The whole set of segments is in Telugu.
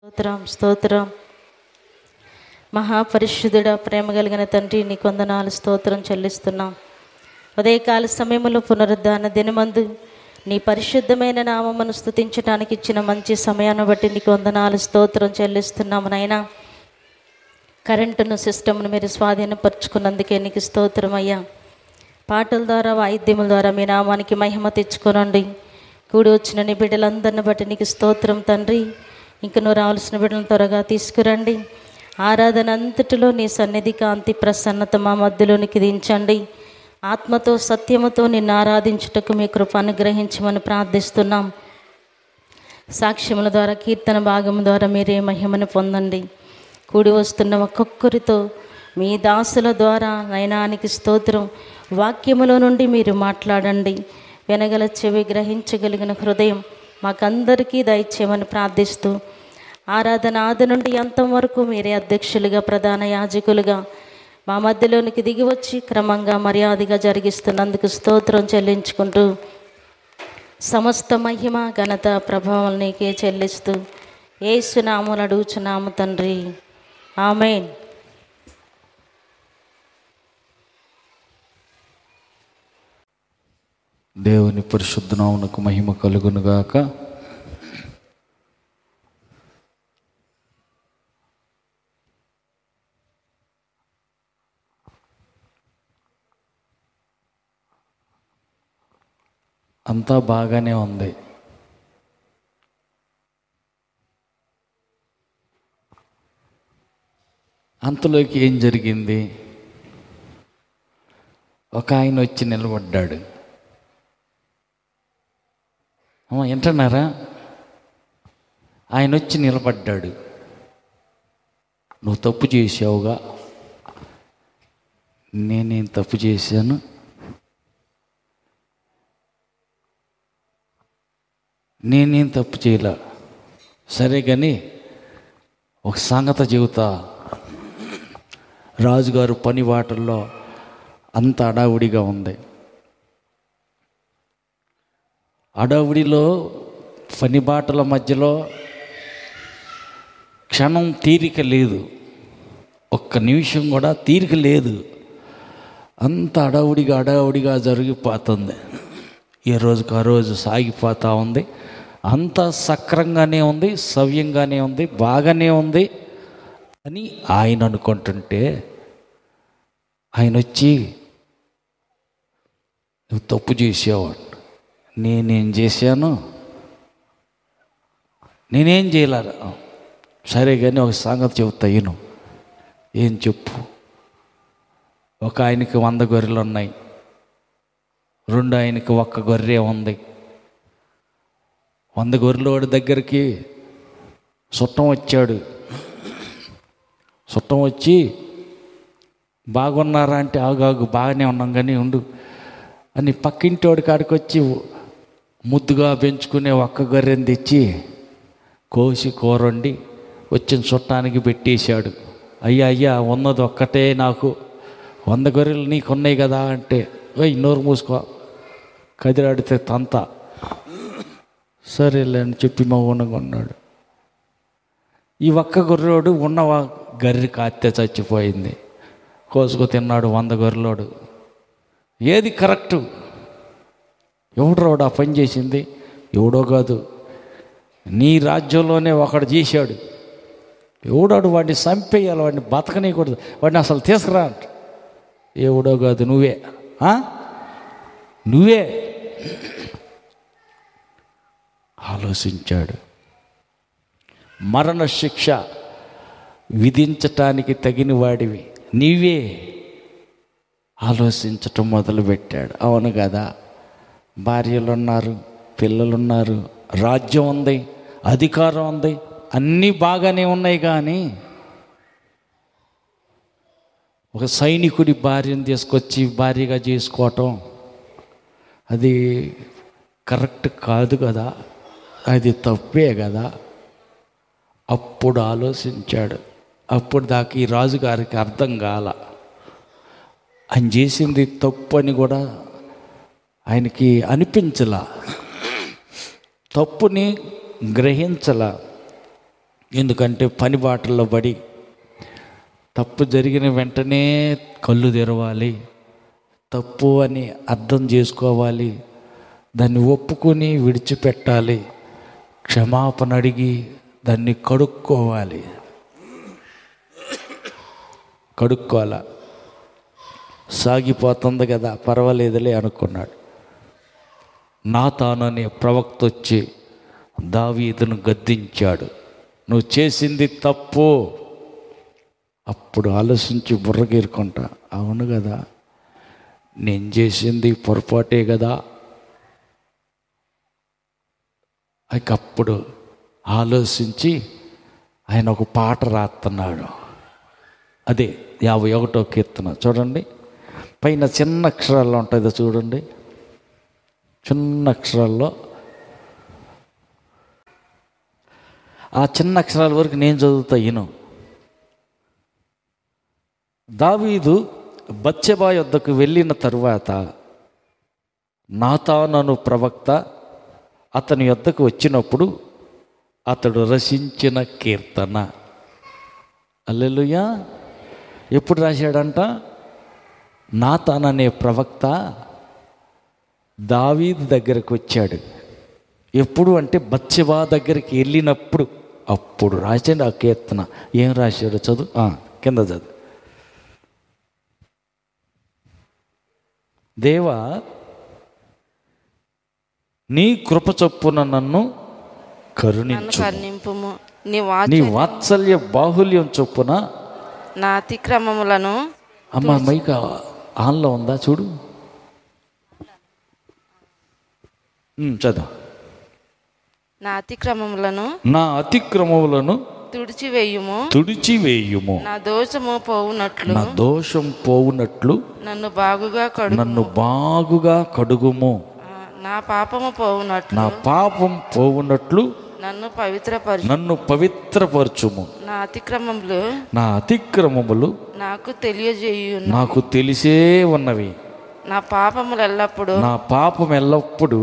స్తోత్రం స్తోత్రం. మహాపరిశుద్ధుడా, ప్రేమ కలిగిన తండ్రి, నీ కొందనాలు స్తోత్రం చెల్లిస్తున్నాం. ఉదయకాల సమయంలో పునరుద్ధాన దినమందు నీ పరిశుద్ధమైన నామమును స్తుతించడానికి ఇచ్చిన మంచి సమయాన్ని బట్టి నీకు వందనాలు స్తోత్రం చెల్లిస్తున్నాము నాయనా. కరెంటును సిస్టమ్ను మీరు స్వాధీనపరుచుకున్నందుకే నీకు స్తోత్రం అయ్యా. పాటల ద్వారా వాయిద్యముల ద్వారా మీ నామానికి మహిమ తెచ్చుకోనండి. కూడి వచ్చిన నీ బిడ్డలందరిని బట్టి నీకు స్తోత్రం తండ్రి. ఇంక నువ్వు రావాల్సిన బిడ్డలను త్వరగా తీసుకురండి. ఆరాధన అంతటిలో నీ సన్నిధి కాంతి ప్రసన్నత మా మధ్యలోనికి దించండి. ఆత్మతో సత్యముతో నిన్ను ఆరాధించుటకు మీ కృప అనుగ్రహించమని ప్రార్థిస్తున్నాం. సాక్ష్యముల ద్వారా, కీర్తన భాగం ద్వారా మీరే మహిమను పొందండి. కూడి వస్తున్న ఒక్కొక్కరితో మీ దాసుల ద్వారా నయనానికి స్తోత్రం. వాక్యములో నుండి మీరు మాట్లాడండి. వినగల చెవి, గ్రహించగలిగిన హృదయం మాకందరికీ దయచేయమని ప్రార్థిస్తూ, ఆరాధన ఆది నుండి అంతం వరకు మీరే అధ్యక్షులుగా, ప్రధాన యాజకులుగా మా మధ్యలోనికి దిగి వచ్చి క్రమంగా మర్యాదగా జరిగిస్తున్నందుకు స్తోత్రం చెల్లించుకుంటూ, సమస్త మహిమ ఘనత ప్రభావం నీకే చెల్లిస్తూ యేసు నామమున అడుగుచున్నాము తండ్రి, ఆమేన్. దేవుని పరిశుద్ధ నామమునకు మహిమ కలుగునుగాక. అంతా బాగానే ఉంది. అంతలోకి ఏం జరిగింది? ఒక ఆయన వచ్చి నిలబడ్డాడు. వింటున్నారా? ఆయన వచ్చి నిలబడ్డాడు. నువ్వు తప్పు చేసావుగా. నేనేం తప్పు చేశాను? నేనేం తప్పు చేయలే. సరే కానీ ఒక సంగతి చెబుతా. రాజుగారు పని బాటల్లో అంత అడావుడిగా ఉంది. అడావుడిలో పని బాటల మధ్యలో క్షణం తీరిక లేదు. ఒక్క నిమిషం కూడా తీరిక లేదు. అంత అడావుడిగా జరిగిపోతుంది. ఏ రోజుకు ఆ రోజు సాగిపోతూ ఉంది. అంత సక్రంగానే ఉంది, సవ్యంగానే ఉంది, బాగానే ఉంది అని ఆయన అనుకుంటుంటే, ఆయన వచ్చి నువ్వు తప్పు చేసావు. నేనేం చేశాను? నేనేం చేయలేరు. సరే కానీ ఒక సంగతి చెబుతా విను. ఏం చెప్పు? ఒక ఆయనకి 100 గొర్రెలు ఉన్నాయి. 2 ఆయనకి 1 గొర్రె ఉంది. 100 గొర్రెల వాడి దగ్గరికి చుట్టం వచ్చాడు. చుట్టం వచ్చి, బాగున్నారా అంటే, ఆగాగు బాగానే ఉన్నాం కానీ ఉండు అని పక్కింటి వాడి కాడికి వచ్చి ముద్దుగా పెంచుకునే 1 గొర్రెని తెచ్చి కోసి కూరండి వచ్చిన చుట్టానికి పెట్టేశాడు. అయ్యా ఉన్నది ఒక్కటే నాకు, 100 గొర్రెలు నీకు ఉన్నాయి కదా అంటే, నోరు మూసుకో, కదిలాడితే తంత. సరేలే అని చెప్పి మౌనంగా ఉన్నాడు. ఈ 1 గొర్రెడు ఉన్న గర్రె కాస్తే చచ్చిపోయింది. కోసుకు తిన్నాడు 100 గొర్రెలోడు. ఏది కరెక్టు? ఎవడోడు ఆ పని చేసింది? ఎవడో కాదు, నీ రాజ్యంలోనే ఒకడు చేశాడు. ఎవడాడు? వాడిని చంపేయాలి, వాడిని బతకనీయకూడదు, వాడిని అసలు తీసుకురా అంట. ఎవడో కాదు, నువ్వే ఆలోచించాడు. మరణ శిక్ష విధించటానికి తగిన వాడివి నీవే ఆలోచించటం మొదలుపెట్టాడు. అవును కదా, భార్యలు ఉన్నారు, పిల్లలున్నారు, రాజ్యం ఉంది, అధికారం ఉంది, అన్నీ బాగానే ఉన్నాయి. కానీ ఒక సైనికుడి భార్యను తీసుకొచ్చి భార్యగా చేసుకోవటం అది కరెక్ట్ కాదు కదా, అది తప్పే కదా. అప్పుడు ఆలోచించాడు. అప్పుడు దాకా ఈ రాజుగారికి అర్థం కాల. ఆయన చేసింది తప్పు అని కూడా ఆయనకి అనిపించలా, తప్పుని గ్రహించలా. ఎందుకంటే పని బాటల్లో పడి తప్పు జరిగిన వెంటనే కళ్ళు తెరవాలి, తప్పు అని అర్థం చేసుకోవాలి, దాన్ని ఒప్పుకొని విడిచిపెట్టాలి, క్షమాపణ అడిగి దాన్ని కడుక్కోవాలి. కడుక్కోవాలా, సాగిపోతుంది కదా పర్వాలేదులే అనుకున్నాడు. నాతాను అనే ప్రవక్త వచ్చి దావీదును గద్దించాడు, నువ్వు చేసింది తప్పు. అప్పుడు ఆలోచించి బుర్రగీరుకుంటా, అవును కదా నేను చేసింది పొరపాటే కదా. అప్పుడు ఆలోచించి ఆయన ఒక పాట రాస్తున్నాడు. అదే 51వ కీర్తన చూడండి, పైన చిన్న అక్షరాల్లో ఉంటుంది చూడండి, చిన్న అక్షరాల్లో. ఆ చిన్న అక్షరాల వరకు నేను చదువుతా ఇను. దావీదు బత్షెబా యొద్దకు వెళ్ళిన తరువాత నాతాను ప్రవక్త అతని యొద్దకు వచ్చినప్పుడు అతడు రచించిన కీర్తన. హల్లెలూయా. ఎప్పుడు రాశాడంట? నాతాను అనే ప్రవక్త దావీదు దగ్గరకు వచ్చాడు. ఎప్పుడు అంటే బత్షెబా దగ్గరికి వెళ్ళినప్పుడు అప్పుడు రాశాడు ఆ కీర్తన. ఏం రాశాడు చదువు, కింద చదువు. దేవా, నీ కృప చొప్పున నన్ను కరుణించుము, నీ వాత్సల్య బాహుల్యం చొప్పున నా అతిక్రమములను. అమ్మ మైక ఆన్లో ఉందా చూడు, చదువు. నా అతిక్రమములను తుడిచివేయుము, నా దోషము పోవునట్లు నన్ను బాగుగా కడుగుము, నా పాపం పోవునట్లు నన్ను పవిత్రపరచుము. నా అతిక్రమములు నాకు తెలిసే ఉన్నవి. నా పాపం ఎల్లప్పుడు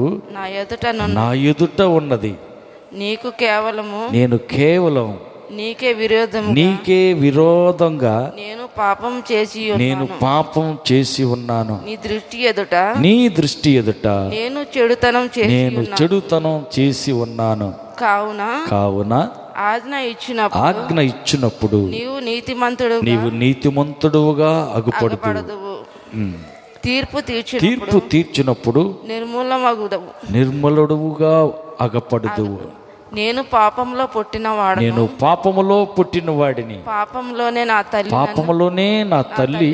నా ఎదుట ఉన్నది. నేను కేవలం నీకే విరోధంగా నేను పాపం చేసి ఉన్నాను. నీ దృష్టి ఎదుట నేను చెడుతనం చేసి ఉన్నాను. కావున ఆజ్ఞ ఇచ్చినప్పుడు నీవు నీతిమంతుడుగా అగుపడుదువు. తీర్పు తీర్చినప్పుడు నిర్మలుడుగా అగపడుదువు. నేను పాపంలో పుట్టిన వాడిని, పాపంలోనే నా తల్లి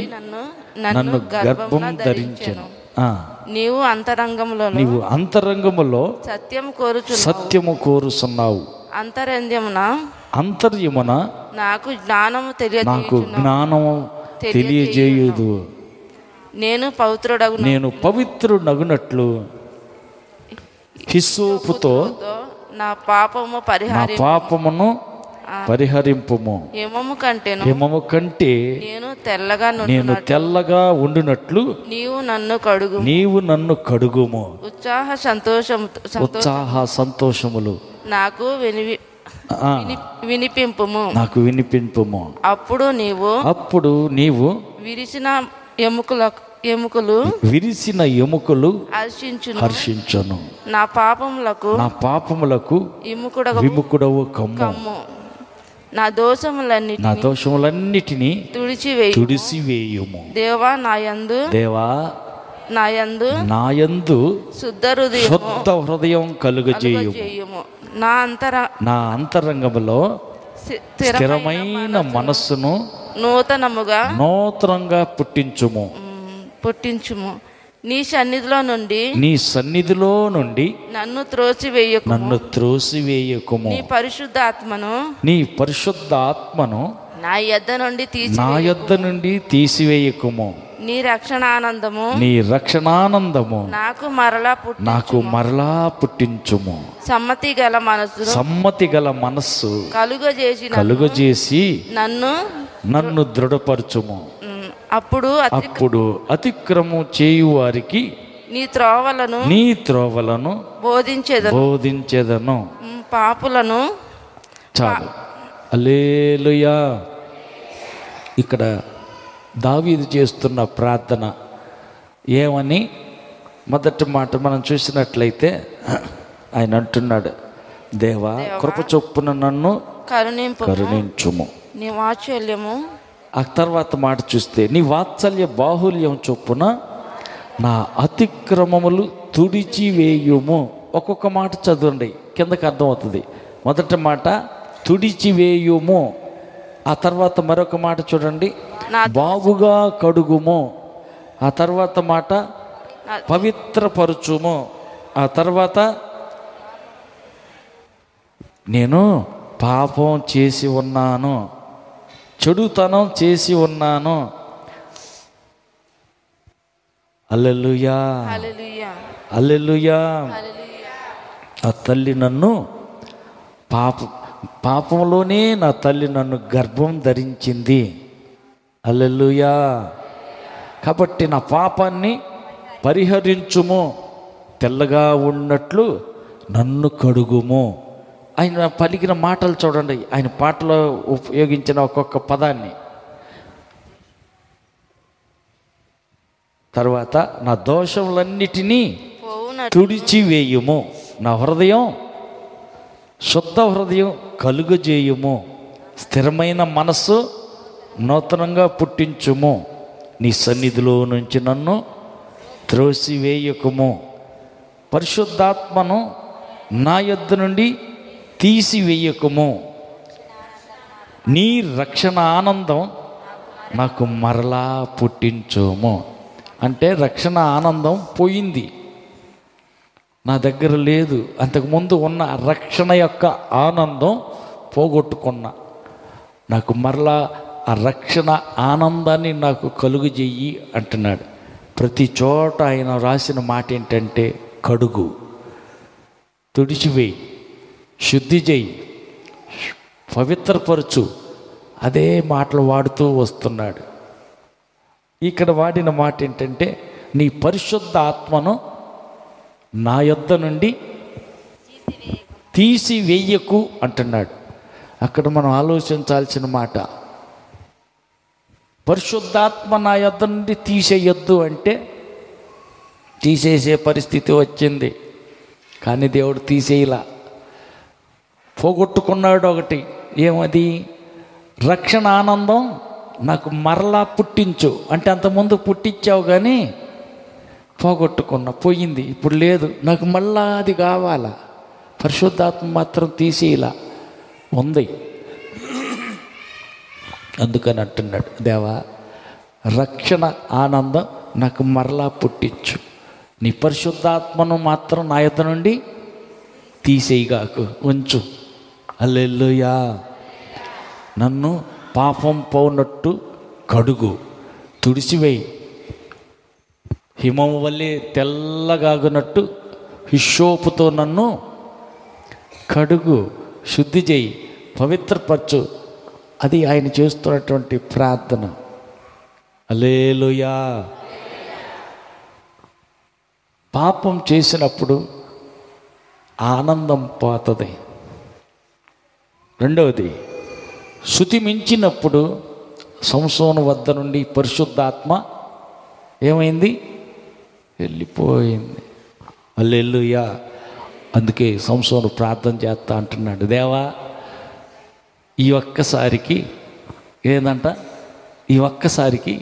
నన్ను గర్భం ధరించెను. నీవు అంతరంగములో సత్యము కోరుచున్నావు. అంతర్యమున నాకు జ్ఞానము తెలియజేయుదు. నేను పవిత్రుడగునట్లు హిస్సోపుతో నా పాపమును పరిహరింపుము. హిమము కంటే నేను తెల్లగా ఉండునట్లు నీవు నన్ను కడుగుము. ఉత్సాహ సంతోషములు నాకు వినిపింపుము. అప్పుడు నీవు విరిసిన ఎముకలు హర్షించును. నా పాపములకు విముకుడవు కమ్ము. నా దోషములన్నిటినీ తుడిచివేయుము. దేవా నాయందు శుద్ధ హృదయం కలుగజేయుము. నా అంతరంగములో స్థిరమైన మనస్సును నూతనంగా పుట్టించుము. నీ సన్నిధిలో నుండి నన్ను త్రోసివేయకుము. నీ పరిశుద్ధాత్మను నా యొద్ద నుండి తీసివేయకుము. నీ రక్షణానందము నాకు మరలా పుట్టించుము. సమ్మతి గల మనస్సు కలుగజేసి నన్ను దృఢపరచుము. అప్పుడు అతిక్రమం చేయు వారికి నీ త్రోవలను బోధించెదను. పాపులను చాలు. హల్లెలూయా. ఇక్కడ దావీదు చేస్తున్న ప్రార్థన ఏమని మొదటి మాట మనం చూసినట్లయితే ఆయన అంటున్నాడు, దేవా కృప చొప్పున నన్ను కరుణించుము. నీ వాత్సల్యము. ఆ తర్వాత మాట చూస్తే నీ వాత్సల్య బాహుల్యం చొప్పున నా అతిక్రమములు తుడిచివేయుము. ఒక్కొక్క మాట చదవండి, కిందకి అర్థమవుతుంది. మొదటి మాట తుడిచివేయుము, ఆ తర్వాత మరొక మాట చూడండి, బాగుగా కడుగుము, ఆ తర్వాత మాట పవిత్రపరచుము, ఆ తర్వాత నేను పాపం చేసి ఉన్నాను, చెడుతనం చేసి ఉన్నాను. హల్లెలూయా, హల్లెలూయా. ఆ తల్లి నన్ను పాపంలోనే నా తల్లి నన్ను గర్భం ధరించింది. హల్లెలూయా. కాబట్టి నా పాపాన్ని పరిహరించుము, తెల్లగా ఉన్నట్లు నన్ను కడుగుము. ఆయన పలికిన మాటలు చూడండి, ఆయన పాటలో ఉపయోగించిన ఒక్కొక్క పదాన్ని. తర్వాత నా దోషములన్నిటినీ తుడిచివేయుము, నా హృదయం శుద్ధ హృదయం కలుగజేయుము, స్థిరమైన మనస్సు నూతనంగా పుట్టించుము, నీ సన్నిధిలో నుంచి నన్ను త్రోసివేయకుము, పరిశుద్ధాత్మను నా యొద్ద నుండి తీసివేయకుము, నీ రక్షణ ఆనందం నాకు మరలా పుట్టించుము. అంటే రక్షణ ఆనందం పోయింది, నా దగ్గర లేదు. అంతకుముందు ఉన్న రక్షణ యొక్క ఆనందం పోగొట్టుకున్నా, నాకు మరలా ఆ రక్షణ ఆనందాన్ని నాకు కలుగజేయి అంటున్నాడు. ప్రతి చోట ఆయన రాసిన మాట ఏంటంటే కడుగు, తుడిచివేయి, శుద్ధి చేయి, పవిత్రపరచు, అదే మాటలు వాడుతూ వస్తున్నాడు. ఇక్కడ వాడిన మాట ఏంటంటే నీ పరిశుద్ధ ఆత్మను నా యొద్ద నుండి తీసివేయకు అంటున్నాడు. అక్కడ మనం ఆలోచించాల్సిన మాట, పరిశుద్ధాత్మ నా యొద్ద నుండి తీసేయొద్దు అంటే తీసేసే పరిస్థితి వచ్చింది, కానీ దేవుడు తీసేయలా. పోగొట్టుకున్నాడు ఒకటి, ఏమది? రక్షణ ఆనందం నాకు మరలా పుట్టించు అంటే అంతకుముందు పుట్టించావు కానీ పోగొట్టుకున్నా, పోయింది, ఇప్పుడు లేదు, నాకు మళ్ళా అది కావాలా. పరిశుద్ధాత్మ మాత్రం తీసేలా ఉంది. అందుకని అంటున్నాడు, దేవా రక్షణ ఆనందం నాకు మరలా పుట్టించు, నీ పరిశుద్ధాత్మను మాత్రం నా యొద్ద నుండి తీసేయగాకు, ఉంచు. హల్లెలూయా. నన్ను పాపం పోనట్టు కడుగు, తుడిసివేయి, హిమం వల్లే తెల్లగాగునట్టు హిషోపుతో నన్ను కడుగు, శుద్ధి చేయి, పవిత్రపరచు. అది ఆయన చేస్తున్నటువంటి ప్రార్థన. హల్లెలూయా. పాపం చేసినప్పుడు ఆనందం పోతుంది. రెండవది, శృతి మించినప్పుడు సంసోను వద్ద నుండి పరిశుద్ధాత్మ ఏమైంది? వెళ్ళిపోయింది. హల్లెలూయా. అందుకే సంసోను ప్రార్థన చేస్తా అంటున్నాడు, దేవా ఈ ఒక్కసారికి ఏందంట, ఈ ఒక్కసారికి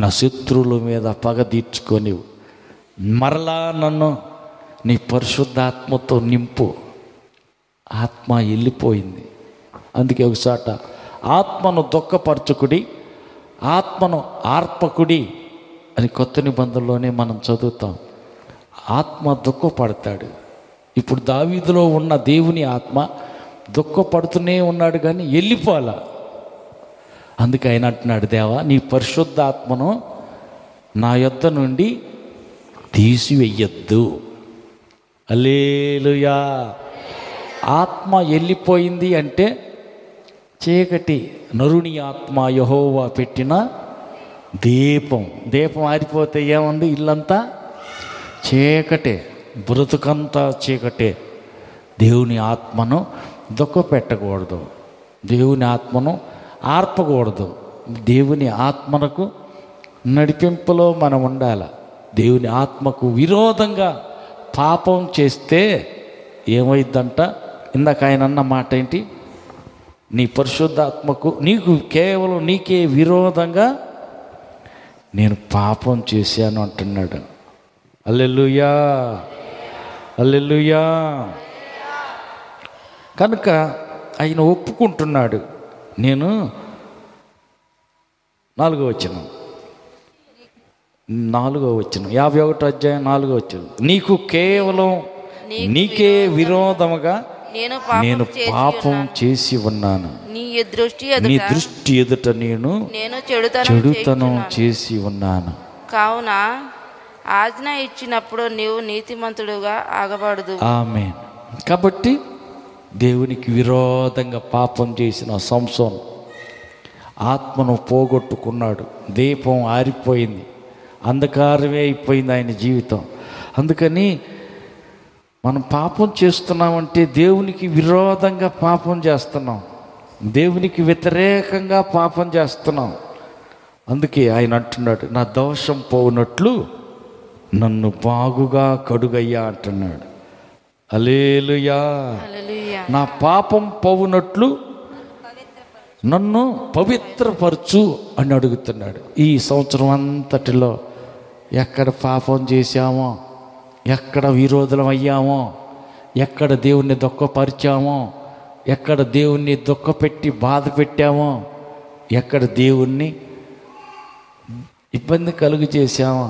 నా శత్రువుల మీద పగ తీర్చుకొని మరలా నన్ను నీ పరిశుద్ధాత్మతో నింపు. ఆత్మ వెళ్ళిపోయింది. అందుకే ఒకసాట ఆత్మను దుఃఖపరచుకుడి, ఆత్మను ఆర్పకుడి అని కొత్త నిబంధనలోనే మనం చదువుతాం. ఆత్మ దుఃఖపడతాడు. ఇప్పుడు దావీదులో ఉన్న దేవుని ఆత్మ దుఃఖపడుతూనే ఉన్నాడు కానీ వెళ్ళిపోలా. అందుకే ఆయన అంటున్నాడు, దేవా నీ పరిశుద్ధ ఆత్మను నా యొద్ద నుండి తీసివెయ్యొద్దు. హల్లెలూయా. ఆత్మ వెళ్ళిపోయింది అంటే చీకటి. నరుని ఆత్మ యెహోవా పెట్టిన దీపం. దీపం ఆరిపోతే ఏముంది? ఇల్లంతా చీకటే, బ్రతుకంతా చీకటే. దేవుని ఆత్మను దుఃఖ పెట్టకూడదు. దేవుని ఆత్మను ఆర్పకూడదు. దేవుని ఆత్మకు నడిపింపులో మనం ఉండాలి. దేవుని ఆత్మకు విరోధంగా పాపం చేస్తే ఏమైందంట? ఇందాక ఆయన అన్న మాట ఏంటి? నీ పరిశుద్ధాత్మకు కేవలం నీకే విరోధంగా నేను పాపం చేశాను అంటున్నాడు. హల్లెలూయా, హల్లెలూయా. కనుక ఆయన ఒప్పుకుంటున్నాడు. నేను 4వ వచనం 51వ అధ్యాయం 4వ వచనం, నీకు కేవలం నీకే విరోధముగా నేను పాపం చేసి ఉన్నాను. నీ దృష్టి ఎదుట నేను చెడుతనం చేసి ఉన్నాను. కావున ఆజ్ఞ ఇచ్చినప్పుడు నీవు నీతిమంతుడుగా ఆగబడదు. ఆమేన్. కాబట్టి దేవునికి విరోధంగా పాపం చేసిన సంసోను ఆత్మను పోగొట్టుకున్నాడు. దీపం ఆరిపోయింది, అంధకారమే అయిపోయింది ఆయన జీవితం. అందుకని మనం పాపం చేస్తున్నామంటే దేవునికి విరోధంగా పాపం చేస్తున్నాం, దేవునికి వ్యతిరేకంగా పాపం చేస్తున్నాం. అందుకే ఆయన అంటున్నాడు, నా దోషం పోవునట్లు నన్ను బాగుగా కడుగయ్యా అంటున్నాడు. హల్లెలూయా. నా పాపం పోవునట్లు నన్ను పవిత్రపరచు అని అడుగుతున్నాడు. ఈ సంవత్సరం అంతటిలో ఎక్కడ పాపం చేశామో, ఎక్కడ విరోధం అయ్యామో, ఎక్కడ దేవుణ్ణి దుఃఖపరిచామో, ఎక్కడ దేవుణ్ణి దుఃఖపెట్టి బాధ పెట్టామో, ఎక్కడ దేవుణ్ణి ఇబ్బంది కలుగు చేశామో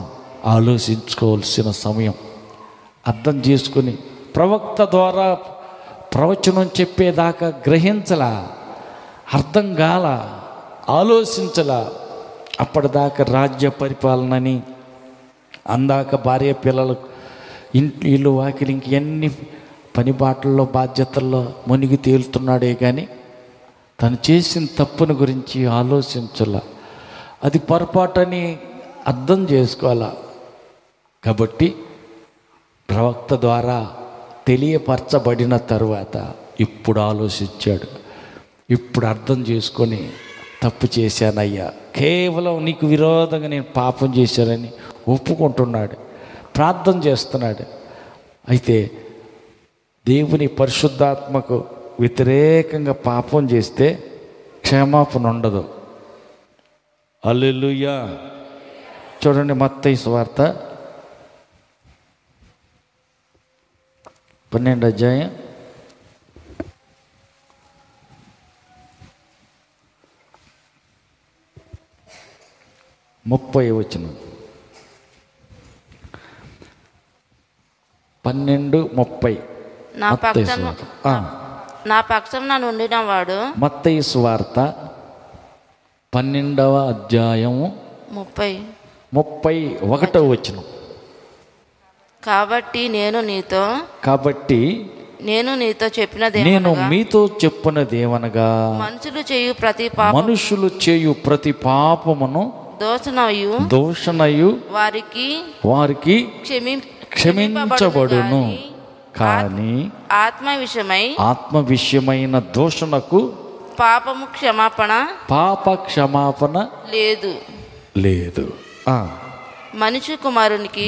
ఆలోచించుకోవాల్సిన సమయం. అర్థం చేసుకుని ప్రవక్త ద్వారా ప్రవచనం చెప్పేదాకా గ్రహించలా, అర్థం కాల, ఆలోచించలా. అప్పటిదాకా రాజ్య పరిపాలనని, అందాక భార్య పిల్లలకు ఇల్లు వాకిలి ఇంకెన్ని పని బాటల్లో బాధ్యతల్లో మునిగి తేలుతున్నాడే కానీ తను చేసిన తప్పుని గురించి ఆలోచించాల. అది పొరపాటని అర్థం చేసుకోవాలా. కాబట్టి ప్రవక్త ద్వారా తెలియపరచబడిన తరువాత ఇప్పుడు ఆలోచించాడు, ఇప్పుడు అర్థం చేసుకొని తప్పు చేశానయ్యా, కేవలం నీకు విరోధంగా నేను పాపం చేశానని ఒప్పుకుంటున్నాడు, ప్రార్థన చేస్తున్నాడు. అయితే దేవుని పరిశుద్ధాత్మకు వ్యతిరేకంగా పాపం చేస్తే క్షమాపణ ఉండదు. హల్లెలూయా. చూడండి, మత్తయి సువార్త 12వ అధ్యాయం 30వ వచనం. 12:30. నా పక్షంన నుండిన వాడు. మత్తయి సువార్త 12వ అధ్యాయము 31వ వచనం. కాబట్టి నేను నీతో చెప్పినదేమనగా మనుషులు చేయు ప్రతి పాపమును దోషణయు వారికి క్షమించబడును, కానీ ఆత్మ విషయమైన దోషణకు పాప క్షమాపణ లేదు.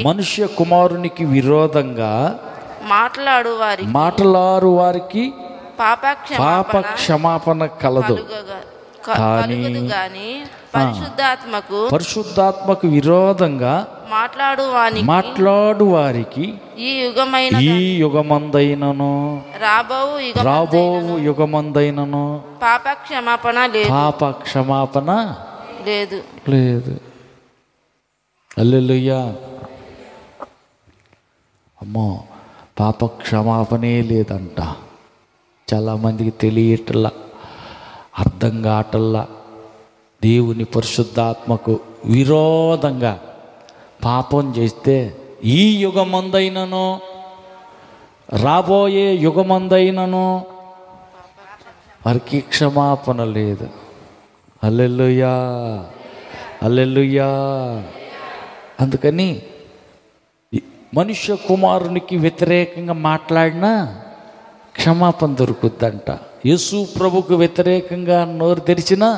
మనుష్య కుమారునికి విరోధంగా మాట్లాడు వారికి పాప క్షమాపణ కలదు, కానీ పరిశుద్ధాత్మకు విరోధంగా మాట్లాడు వారికి ఈ యుగమందైనను రాబోవు యుగమందైనను పాప క్షమాపణ లేదు. హల్లెలూయా. అమ్మో, పాప క్షమాపణే లేదంట. చాలామందికి తెలియటల్లా, అర్థం కావటల్లా. దేవుని పరిశుద్ధాత్మకు విరోధంగా పాపం చేస్తే ఈ యుగమందైనను రాబోయే యుగమందైనను వారికి క్షమాపణ లేదు. హల్లెలూయా, హల్లెలూయా. అందుకని మనుష్య కుమారునికి వ్యతిరేకంగా మాట్లాడినా క్షమాపణ దొరుకుద్దంట. యేసు ప్రభుకు వ్యతిరేకంగా నోరు తెరిచినా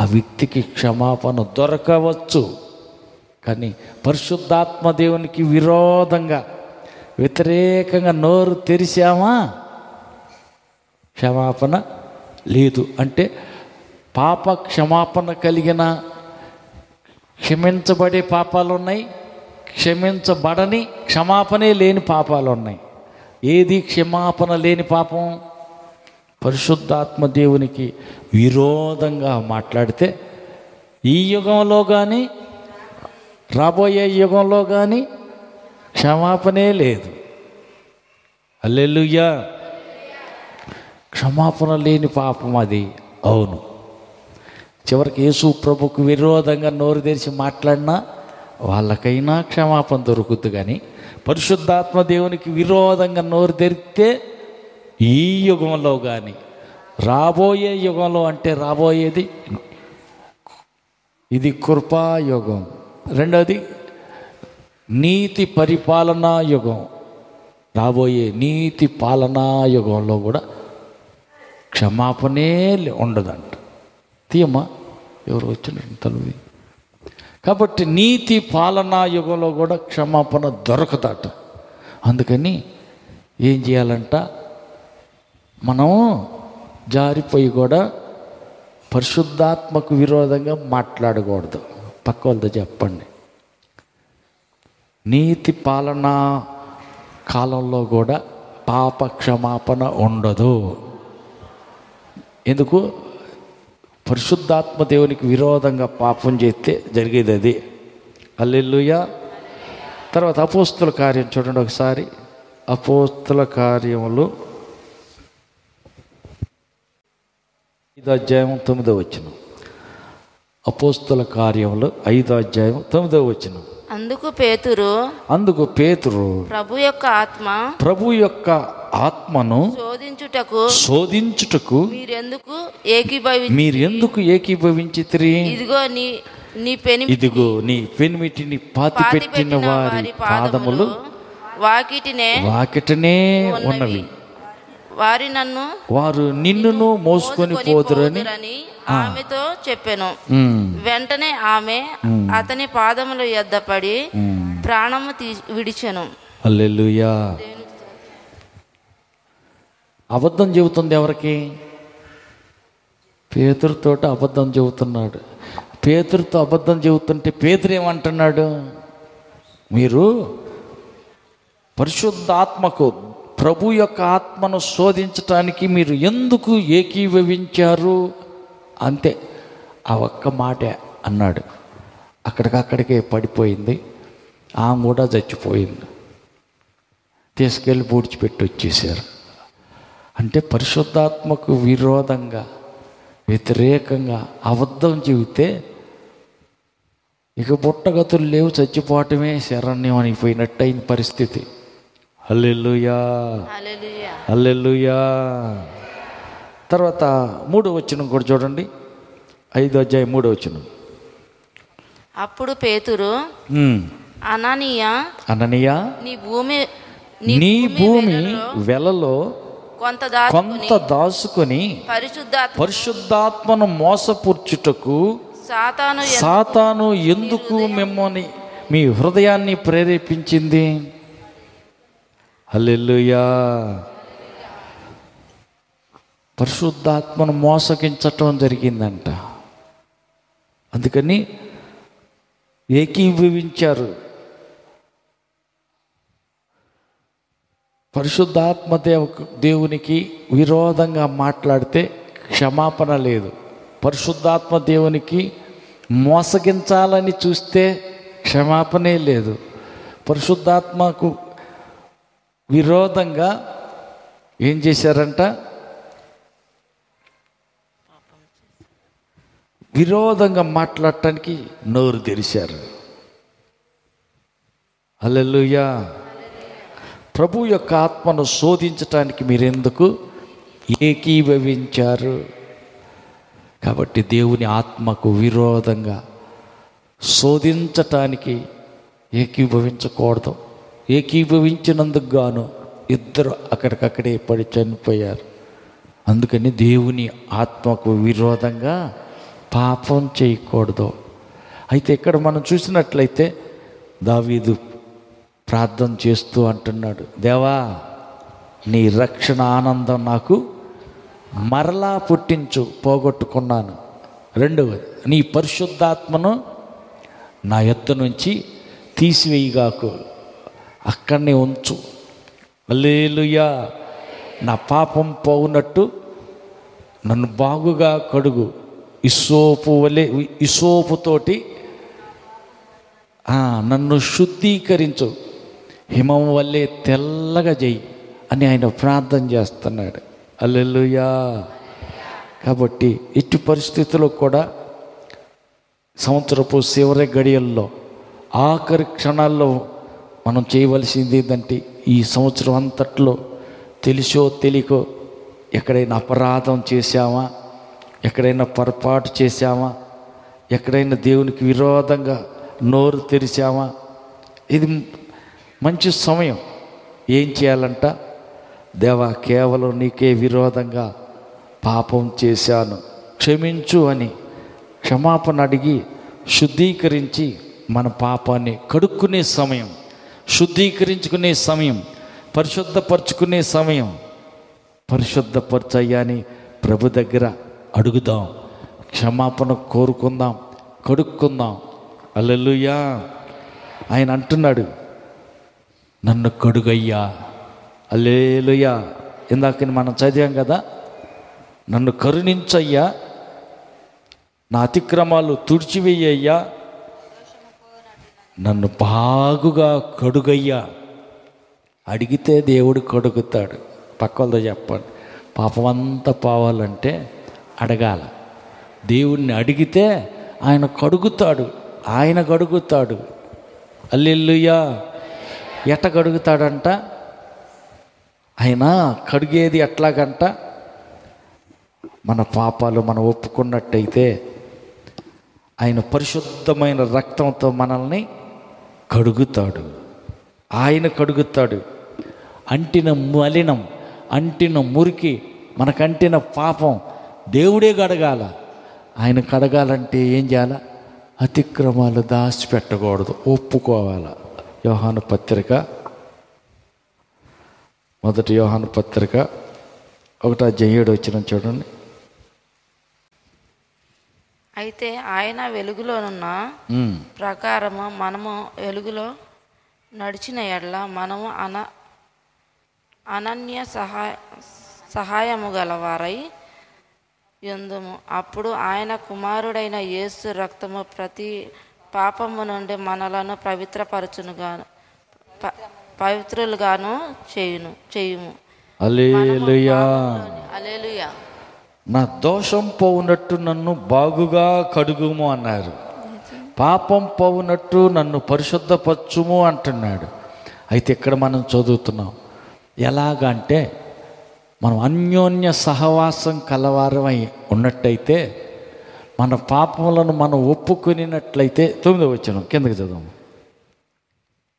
ఆ వ్యక్తికి క్షమాపణ దొరకవచ్చు. కానీ పరిశుద్ధాత్మ దేవునికి విరోధంగా వ్యతిరేకంగా నోరు తెరిచామా క్షమాపణ లేదు. అంటే పాప క్షమాపణ కలిగిన క్షమించబడే పాపాలు ఉన్నాయి, క్షమించబడని క్షమాపణే లేని పాపాలు ఉన్నాయి. ఏది క్షమాపణ లేని పాపం? పరిశుద్ధాత్మ దేవునికి విరోధంగా మాట్లాడితే ఈ యుగంలో కానీ రాబోయే యుగంలో కానీ క్షమాపణే లేదు. హల్లెలూయా. క్షమాపణ లేని పాపం అది. అవును, చివరికి యేసు ప్రభుకు విరోధంగా నోరు తెరిచి మాట్లాడినా వాళ్ళకైనా క్షమాపణ దొరుకుతుంది. కానీ పరిశుద్ధాత్మ దేవునికి విరోధంగా నోరు తెరిస్తే ఈ యుగంలో కానీ రాబోయే యుగంలో, అంటే రాబోయేది ఇది కృపాయుగం, రెండోది నీతి పరిపాలనా యుగం, రాబోయే నీతి పాలనా యుగంలో కూడా క్షమాపణే ఉండదంట. తీయమ్మా, ఎవరు వచ్చిన తలువి. కాబట్టి నీతి పాలనా యుగంలో కూడా క్షమాపణ దొరకదట. అందుకని ఏం చేయాలంట, మనం జారిపోయి కూడా పరిశుద్ధాత్మకు విరోధంగా మాట్లాడకూడదు. పక్క వాళ్ళతో చెప్పండి. నీతి పాలనా కాలంలో కూడా పాప క్షమాపణ ఉండదు. ఎందుకు? పరిశుద్ధాత్మ దేవునికి విరోధంగా పాపం చేస్తే జరిగేది అది. హల్లెలూయా. తర్వాత అపోస్తుల కార్యం చూడండి ఒకసారి. అపోస్తుల కార్యములు 5వ అధ్యాయం 9వ వచనం. అపోస్తుల కార్యములు 5వ అధ్యాయం 9వ వచనం. అందుకు పేతురు ప్రభు యొక్క ఆత్మను శోధించుటకు మీరెందుకు ఏకీభవించితిరి? ఇదిగో నీ పెనిమిటిని పాతిపెట్టిన వారి పాదములు వాకిటనే ఉన్నవి, వారు నిన్నును మోసుకొని పోదురని ఆమెతో చెప్పెను. వెంటనే ఆమె అతని పాదముల యొద్ద పడి ప్రాణము విడిచెను. హల్లెలూయా. అబద్ధం చెబుతుంది ఎవరికి? పేతురుతోటి అబద్ధం చెబుతున్నాడు. పేతురుతో అబద్ధం చెబుతుంటే పేతురు ఏమంటున్నాడు? మీరు పరిశుద్ధాత్మకు, ప్రభు యొక్క ఆత్మను శోధించటానికి మీరు ఎందుకు ఏకీభవించారు? అంతే, ఆ ఒక్క మాటే అన్నాడు. అక్కడికక్కడికే పడిపోయింది. ఆమె కూడా చచ్చిపోయింది. తీసుకెళ్ళి పూడ్చిపెట్టి వచ్చేసారు. అంటే పరిశుద్ధాత్మకు విరోధంగా, వ్యతిరేకంగా అబద్ధం చెబితే ఇక పుట్టగతులు లేవు, చచ్చిపోవటమే శరణ్యం అయిపోయినట్టు అయిన పరిస్థితి. హల్లెలూయా, హల్లెలూయా. తర్వాత 3వ వచనం కూడా చూడండి. 5వ అధ్యాయం 3వ వచనం. అప్పుడు పేతురు అననీయ నీ భూమి వెలలో కొంత దాసుకొని పరిశుద్ధాత్మను మోసపుర్చుటకు సాతాను ఎందుకు మిమ్మల్ని, మీ హృదయాన్ని ప్రేరేపించింది? హల్లెలూయా. పరిశుద్ధాత్మను మోసగించటం జరిగిందంట. అందుకని ఏకీభవించారు. పరిశుద్ధాత్మ దేవునికి విరోధంగా మాట్లాడితే క్షమాపణ లేదు. పరిశుద్ధాత్మ దేవునికి మోసగించాలని చూస్తే క్షమాపణే లేదు. పరిశుద్ధాత్మకు విరోధంగా ఏం చేశారంట? విరోధంగా మాట్లాడటానికి నోరు తెరిచారు. హల్లెలూయా. ప్రభు యొక్క ఆత్మను శోధించటానికి మీరెందుకు ఏకీభవించారు? కాబట్టి దేవుని ఆత్మకు విరోధంగా శోధించటానికి ఏకీభవించకూడదు. ఏకీభవించినందుకు గాను 2 అక్కడికక్కడే పడి చనిపోయారు. అందుకని దేవుని ఆత్మకు విరోధంగా పాపం చేయకూడదు. అయితే ఇక్కడ మనం చూసినట్లయితే దావీదు ప్రార్థన చేస్తూ అంటున్నాడు, దేవా నీ రక్షణ ఆనందం నాకు మరలా పుట్టించు, పోగొట్టుకున్నాను. రెండవది, నీ పరిశుద్ధాత్మను నా యొద్ద నుంచి తీసివేయగాకు, అక్కడనే ఉంచు. హల్లెలూయా. నా పాపం పోవునట్టు నన్ను బాగుగా కడుగు, ఇసోపుతోటి నన్ను శుద్ధీకరించు, హిమం వల్లే తెల్లగా చెయ్యి అని ఆయన ప్రార్థన చేస్తున్నాడు. హల్లెలూయా. కాబట్టి ఎట్టి పరిస్థితుల్లో కూడా సంవత్సరపు చివరి గడియల్లో ఆఖరి క్షణాల్లో మనం చేయవలసింది ఏంటంటే, ఈ సంవత్సరం అంతట్లో తెలిసో తెలియకో ఎక్కడైనా అపరాధం చేశామా, ఎక్కడైనా పొరపాటు చేశామా, ఎక్కడైనా దేవునికి విరోధంగా నోరు తెరిచామా, ఇది మంచి సమయం. ఏం చేయాలంట, దేవా కేవలం నీకే విరోధంగా పాపం చేశాను, క్షమించు అని క్షమాపణ అడిగి శుద్ధీకరించి మన పాపాన్ని కడుక్కునే సమయం, శుద్ధీకరించుకునే సమయం, పరిశుద్ధపరచుకునే సమయం. పరిశుద్ధపరచయ్యాని ప్రభు దగ్గర అడుగుదాం, క్షమాపణ కోరుకుందాం, కడుక్కుందాం. హల్లెలూయా. ఆయన అంటున్నాడు, నన్ను కడుగయ్యా. హల్లెలూయా. ఇందాక మనం చదివాం కదా, నన్ను కరుణించయ్యా, నా అతిక్రమాలు తుడిచివేయ్యా, నన్ను బాగుగా కడుగయ్యా. అడిగితే దేవుడు కడుగుతాడు. పక్కలతో చెప్పండి, పాపం అంతా పోవాలంటే అడగాల. దేవుణ్ణి అడిగితే ఆయన కడుగుతాడు, ఆయన కడుగుతాడు. హల్లెలూయా. ఎట్ట కడుగుతాడంట, ఆయన కడిగేది ఎట్లాగంట, మన పాపాలు మనం ఒప్పుకున్నట్టయితే ఆయన పరిశుద్ధమైన రక్తంతో మనల్ని కడుగుతాడు. ఆయన కడుగుతాడు. అంటిన మలినం, అంటిన మురికి, మనకంటిన పాపం దేవుడే కడగాల. ఆయన కడగాలంటే ఏం చేయాలి, అతిక్రమాలు దాచిపెట్టకూడదు, ఒప్పుకోవాలి. యోహాను పత్రిక, మొదటి యోహాను పత్రిక 1:7 చూడండి. అయితే ఆయన వెలుగులోనున్న ప్రకారము మనము వెలుగులో నడిచిన ఎడల మనము అనన్య సహాయము గలవారై యందుము. అప్పుడు ఆయన కుమారుడైన యేసు రక్తము ప్రతి పాపము నుండి మనలను పవిత్రులుగాను చేయుము. హల్లెలూయా. హల్లెలూయా. నా దోషం పోవునట్టు నన్ను బాగుగా కడుగుము అన్నారు. పాపం పోవునట్టు నన్ను పరిశుద్ధపరచుము అంటున్నాడు. అయితే ఇక్కడ మనం చదువుతున్నాం ఎలాగంటే, మనం అన్యోన్య సహవాసం కలవారమై ఉన్నట్టయితే, మన పాపములను మనం ఒప్పుకొనినట్లయితే, 9వ వచనం కిందకి చదువు.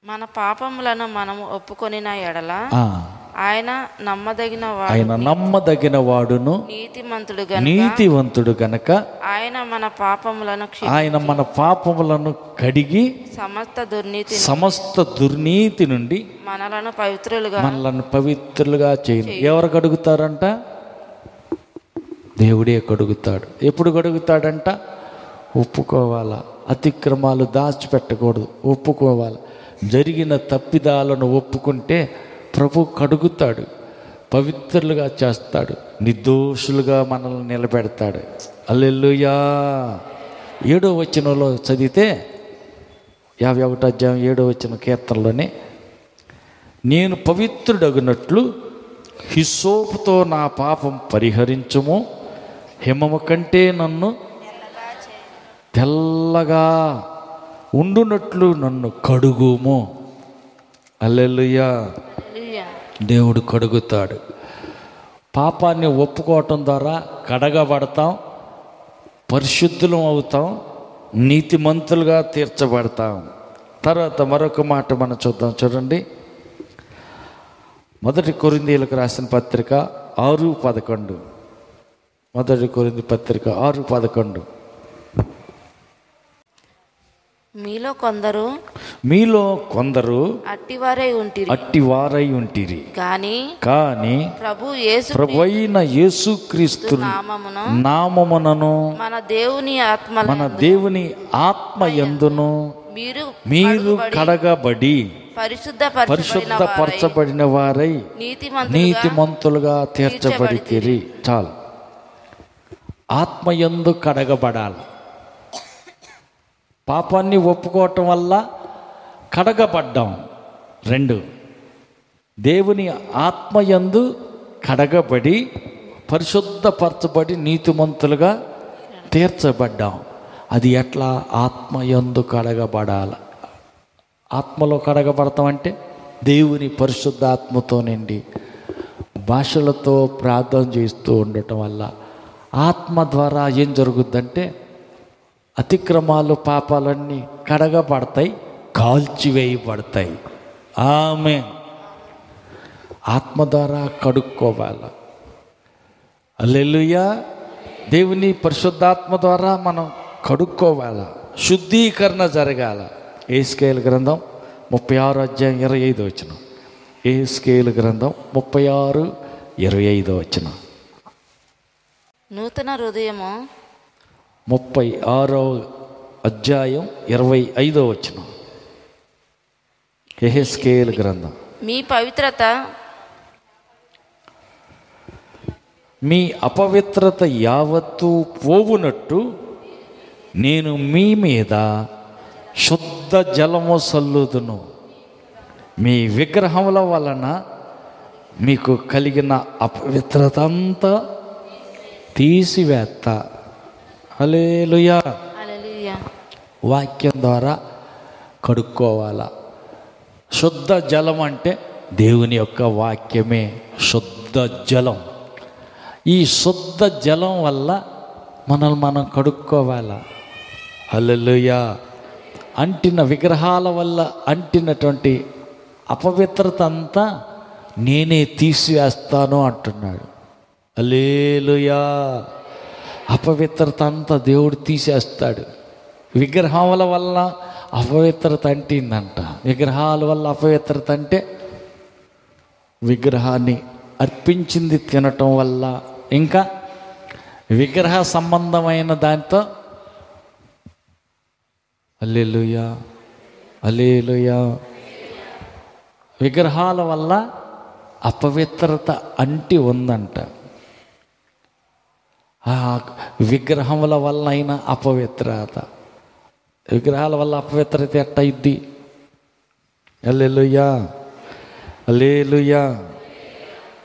మన పాపములను మనము ఒప్పుకొనిన ఎడల ఆయన నమ్మదగిన వాడును నీతివంతుడు గనక ఆయన మన పాపములను కడిగి సమస్త దుర్నీతి నుండి మనలను పవిత్రులుగా చేయను. ఎవరు కడుగుతారంట? దేవుడే కడుగుతాడు. ఎప్పుడు కడుగుతాడంట? ఒప్పుకోవాలా. అతిక్రమాలు దాచిపెట్టకూడదు, ఒప్పుకోవాలి. జరిగిన తప్పిదాలను ఒప్పుకుంటే ప్రభు కడుగుతాడు, పవిత్రులుగా చేస్తాడు, నిర్దోషులుగా మనల్ని నిలబెడతాడు. హల్లెలూయా. 7వ వచనంలో చదివితే 51వ అధ్యాయం 7వ వచనం కీర్తనలోనే, నేను పవిత్రుడగునట్లు హిస్సోపుతో నా పాపం పరిహరించుము, హిమము కంటే నన్ను తెల్లగా ఉండునట్లు నన్ను కడుగుము. హల్లెలూయా. దేవుడు కడుగుతాడు. పాపాన్ని ఒప్పుకోవటం ద్వారా కడగబడతాం, పరిశుద్ధులం అవుతాం, నీతిమంతులుగా తీర్చబడతాం. తర్వాత మరొక మాట మనం చూద్దాం. చూడండి, 1 కొరింథీయులకు రాసిన పత్రిక 6:11. మొదటి కొరింథీ పత్రిక 6:11. మీలో కొందరు అట్టివారై ఉంటిరి కానీ ప్రభు అయిన యేసుక్రీస్తు నామమునను మన దేవుని ఆత్మ యందును మీరు కడగబడి పరిశుద్ధపరచబడిన వారై నీతిమంతులుగా తీర్చబడితిరి. చాలు. ఆత్మయందు కడగబడాలి. పాపాన్ని ఒప్పుకోవటం వల్ల కడగబడ్డాం. 2, దేవుని ఆత్మయందు కడగబడి పరిశుద్ధపరచబడి నీతిమంతులుగా తీర్చబడ్డాం. అది ఎట్లా? ఆత్మయందు కడగబడాలి. ఆత్మలో కడగబడతాం అంటే దేవుని పరిశుద్ధాత్మతో నిండి భాషలతో ప్రార్థన చేస్తూ ఉండటం వల్ల ఆత్మ ద్వారా ఏం జరుగుద్దంటే అతిక్రమాలు, పాపాలన్నీ కడగబడతాయి, కాల్చివేయబడతాయి. ఆమేన్. ఆత్మ ద్వారా కడుక్కోవాలి. హల్లెలూయా. దేవుని పరిశుద్ధాత్మ ద్వారా మనం కడుక్కోవాలి, శుద్ధీకరణ జరగాల. యెహెజ్కేలు గ్రంథం 36:25. యెహెజ్కేలు గ్రంథం 36:25. నూతన హృదయము 36:25. యెహెజ్కేలు గ్రంథం. మీ అపవిత్రత యావత్తు పోవునట్టు నేను మీ మీద శుద్ధ జలము సల్లుదును. మీ విగ్రహముల వలన మీకు కలిగిన అపవిత్రత అంతా తీసివేత్తా. హల్లెలూయా. వాక్యం ద్వారా కడుక్కోవాలా. శుద్ధ జలం అంటే దేవుని యొక్క వాక్యమే శుద్ధ జలం. ఈ శుద్ధ జలం వల్ల మనల్ని మనం కడుక్కోవాలా. హల్లెలూయా. అంటిన విగ్రహాల వల్ల అంటినటువంటి అపవిత్రత అంతా నేనే తీసివేస్తాను అంటున్నాడు. హల్లెలూయా. అపవిత్రత అంతా దేవుడు తీసేస్తాడు. విగ్రహాల వల్ల అపవిత్రత అంటిందంట. విగ్రహాల వల్ల అపవిత్రత అంటే విగ్రహాన్ని అర్పించింది తినటం వల్ల, ఇంకా విగ్రహ సంబంధమైన దాంతో. హల్లెలూయా, హల్లెలూయా. విగ్రహాల వల్ల అపవిత్రత అంటి ఉందంట. విగ్రహముల వల్ల అయినా అపవిత్రత, విగ్రహాల వల్ల అపవిత్రత ఎట్టయిద్ది? హల్లెలూయా, హల్లెలూయా.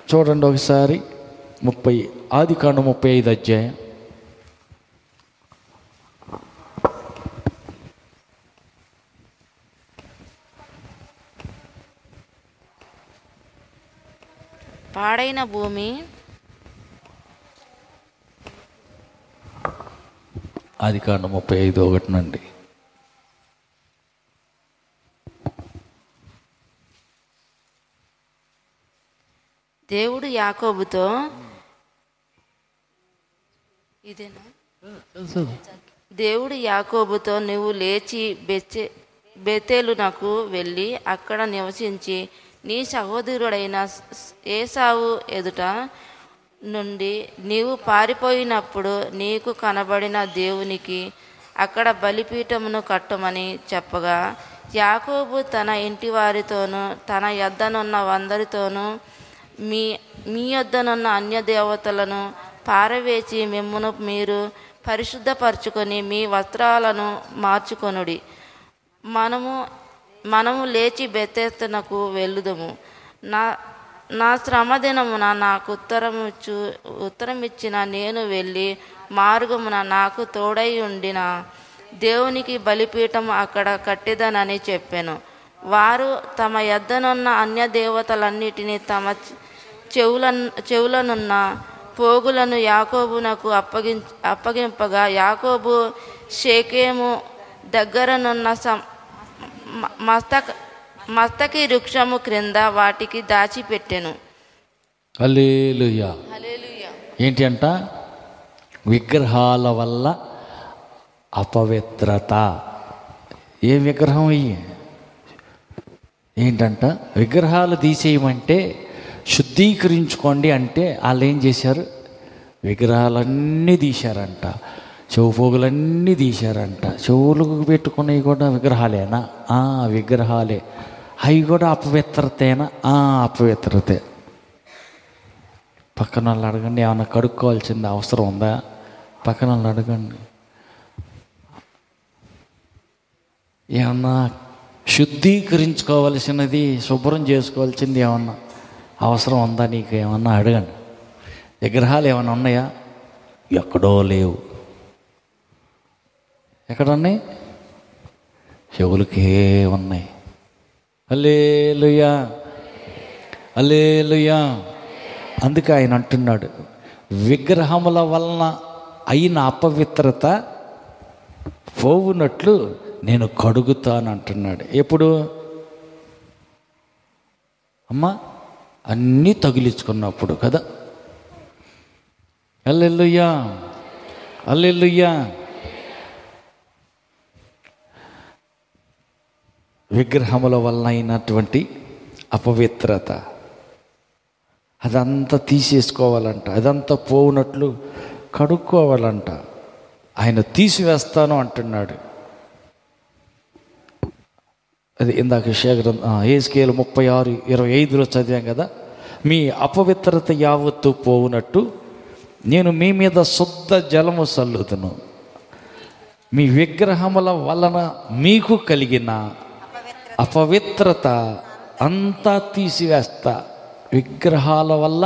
చూడండి ఒకసారి 30 ఆదికాండం 35 అధ్యాయం. పాడైన భూమి, ఆదికాండం 35:1 నుండి. దేవుడు యాకోబుతో, ఇదేనా? దేవుడు యాకోబుతో, నువ్వు లేచి బేతేలునకు వెళ్ళి అక్కడ నివసించి నీ సహోదరుడైన ఏసావు ఎదుట నుండి నీవు పారిపోయినప్పుడు నీకు కనబడిన దేవునికి అక్కడ బలిపీఠమును కట్టమని చెప్పగా, యాకోబు తన ఇంటి వారితోనూ తన యొద్దనున్న అందరితోనూ మీ యొద్దనున్న అన్య దేవతలను పారవేసి మిమ్మును మీరు పరిశుద్ధపరచుకొని మీ వస్త్రాలను మార్చుకొనుడి. మనము లేచి బెతేలునకు వెళ్ళుదము. నా శ్రమ దినమున నాకు ఉత్తరమిచ్చిన నేను వెళ్ళి మార్గమున నాకు తోడై ఉండిన దేవునికి బలిపీఠం అక్కడ కట్టెదనని చెప్పాను. వారు తమ యొద్దనున్న అన్య దేవతలన్నిటినీ తమ చెవులనున్న పోగులను యాకోబునకు అప్పగింపగా, యాకోబు షేకెము దగ్గరనున్న మస్తకి వృక్షము క్రింద వాటికి దాచిపెట్టెను. హల్లెలూయా. ఏంటి అంట? విగ్రహాల వల్ల అపవిత్రత. ఏ విగ్రహం ఇవి ఏంటంట? విగ్రహాలు తీసేయమంటే శుద్ధీకరించుకోండి అంటే వాళ్ళు ఏం చేశారు? విగ్రహాలన్నీ తీశారంట, చెవుపోగులన్నీ తీశారంట. చెవులకు పెట్టుకున్నవి కూడా విగ్రహాలేనా? విగ్రహాలే. అవి కూడా అపవిత్రతేనా? అపవిత్రతే. పక్కన వాళ్ళు అడగండి, ఏమన్నా కడుక్కోవాల్సింది అవసరం ఉందా? పక్కన వాళ్ళు అడగండి, ఏమన్నా శుద్ధీకరించుకోవాల్సినది, శుభ్రం చేసుకోవాల్సింది ఏమన్నా అవసరం ఉందా నీకు? ఏమన్నా అడగండి. విగ్రహాలు ఏమన్నా ఉన్నాయా? ఎక్కడో లేవు. ఎక్కడున్నాయి? చెవులకే ఉన్నాయి. హల్లెలూయా, హల్లెలూయా. అందుకే ఆయన అంటున్నాడు, విగ్రహముల వలన అయిన అపవిత్రత పోవునట్లు నేను కడుగుతాను అంటున్నాడు. ఎప్పుడు? అమ్మా అన్నీ తగిలించుకున్నప్పుడు కదా. హల్లెలూయా, హల్లెలూయా. విగ్రహముల వలన అయినటువంటి అపవిత్రత అదంతా తీసేసుకోవాలంట, అదంతా పోవునట్లు కడుక్కోవాలంట. ఆయన తీసివేస్తాను అంటున్నాడు. అది ఇందాక యెహెజ్కేలు 36:25 చదివాం కదా. మీ అపవిత్రత యావత్తు పోవునట్టు నేను మీ మీద శుద్ధ జలము చల్లుదును, మీ విగ్రహముల వలన మీకు కలిగిన అపవిత్రత అంతా తీసివేస్తా. విగ్రహాల వల్ల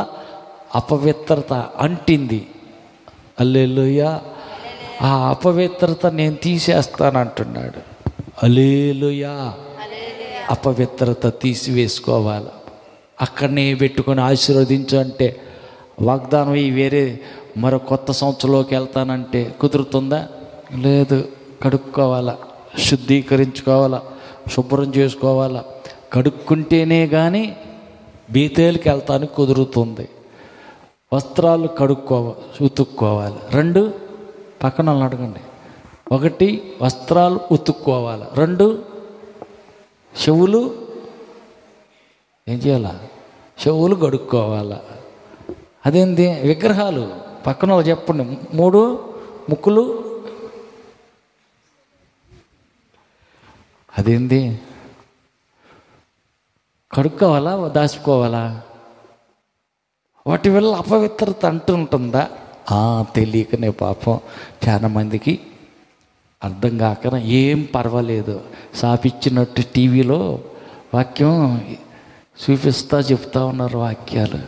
అపవిత్రత అంటింది. హల్లెలూయా. ఆ అపవిత్రత నేను తీసేస్తానంటున్నాడు. హల్లెలూయా. అపవిత్రత తీసివేసుకోవాలి. అక్కడనే పెట్టుకొని ఆశీర్వదించు అంటే, వాగ్దానం వేరే మరో కొత్త సంవత్సరంలోకి వెళ్తానంటే కుదురుతుందా? లేదు. కడుక్కోవాలా, శుద్ధీకరించుకోవాలా, శుభ్రం చేసుకోవాలా. కడుక్కుంటేనే కానీ బీతేలకి వెళ్తానికి కుదురుతుంది. వస్త్రాలు ఉతుక్కోవాలి. 2 పక్కన అడగండి. 1 వస్త్రాలు ఉతుక్కోవాలి. 2 చెవులు ఏం చేయాలా? చెవులు కడుక్కోవాలా. అదేంది? విగ్రహాలు పక్కన చెప్పండి. 3 ముక్కులు. అదేంది? కడుక్కోవాలా, దాచుకోవాలా? వాటి వల్ల అపవిత్రత అంటుంటుందా? తెలియకనే పాపం చాలా మందికి అర్థం కాక ఏం పర్వాలేదు సాపిచ్చినట్టు టీవీలో వాక్యం చూపిస్తా చెప్తా ఉన్నారు వాక్యాలు.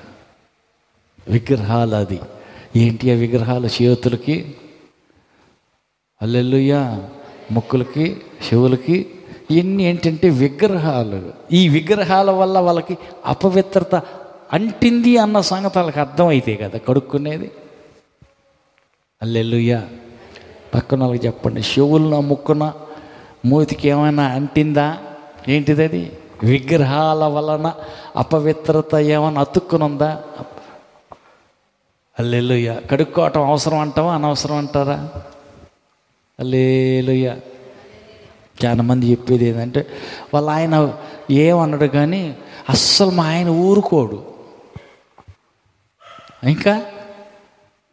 విగ్రహాలు అది ఏంటి? ఆ విగ్రహాలు చేతులకి, హల్లెలూయా, ముక్కులకి, చెవులకి, ఇవన్నీ ఏంటంటే విగ్రహాలు. ఈ విగ్రహాల వల్ల వాళ్ళకి అపవిత్రత అంటింది అన్న సంగతి వాళ్ళకి అర్థమైతే కదా కడుక్కునేది. హల్లెలూయా. పక్కన వాళ్ళకి చెప్పండి, చెవులన, ముక్కున, మూతికి ఏమైనా అంటిందా? ఏంటిది అది? విగ్రహాల వలన అపవిత్రత ఏమైనా అతుక్కునుందా? హల్లెలూయా. కడుక్కోవటం అవసరం అంటావా, అనవసరం అంటారా? హల్లెలూయా. చాలా మంది చెప్పేది ఏంటంటే, వాళ్ళ ఆయన ఏమన్నాడు కానీ అస్సలు మా ఆయన ఊరుకోడు, ఇంకా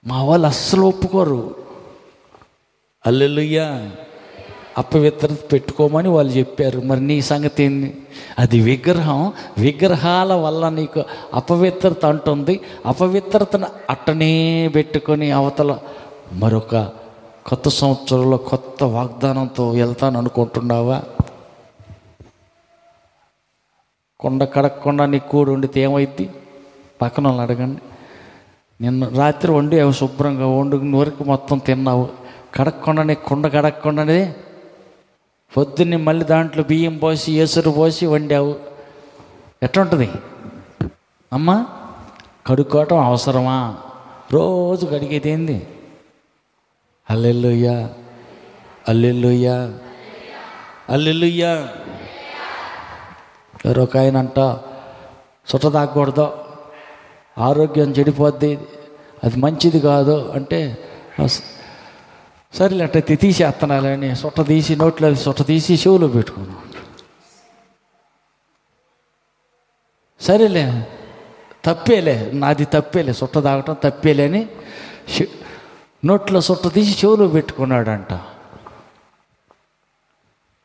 మా వాళ్ళు అస్సలు ఒప్పుకోరు. హల్లెలూయా. అపవిత్రత పెట్టుకోమని వాళ్ళు చెప్పారు. మరి నీ సంగతి ఏంది? అది విగ్రహం. విగ్రహాల వల్ల నీకు అపవిత్రత అంటుంది. అపవిత్రతను అట్టనే పెట్టుకొని అవతల మరొక కొత్త సంవత్సరంలో కొత్త వాగ్దానంతో వెళ్తాను అనుకుంటున్నావా? కొండ కడగకుండా నీ కూడు వండితే ఏమైద్ది? పక్కన వాళ్ళని అడగండి. నిన్న రాత్రి వండి శుభ్రంగా వండుకుని వరకు మొత్తం తిన్నావు, కడగకుండానే, కుండ కడగకుండానే పొద్దున్నే మళ్ళీ దాంట్లో బియ్యం పోసి ఎసురు పోసి వండావు. ఎట్లుంటుంది అమ్మా? కడుక్కోవటం అవసరమా? రోజు కడిగేది ఏంది? హల్లెలూయా, హల్లెలూయా, హల్లెలూయా. ఎవరొక ఆయన అంట, సుట్ట తాగకూడదు, ఆరోగ్యం చెడిపోద్ది, అది మంచిది కాదు అంటే, సరేలే అట్టయితే తీసేస్తున్నాలని సొట్ట తీసి నోట్లో సొట్ట తీసి చెవులో పెట్టుకున్నాను. సరేలే తప్పేలే, నాది తప్పేలే, సొట్ట తాగటం తప్పేలే అని నోట్లో సొట్ట తీసి చెవులో పెట్టుకున్నాడంట.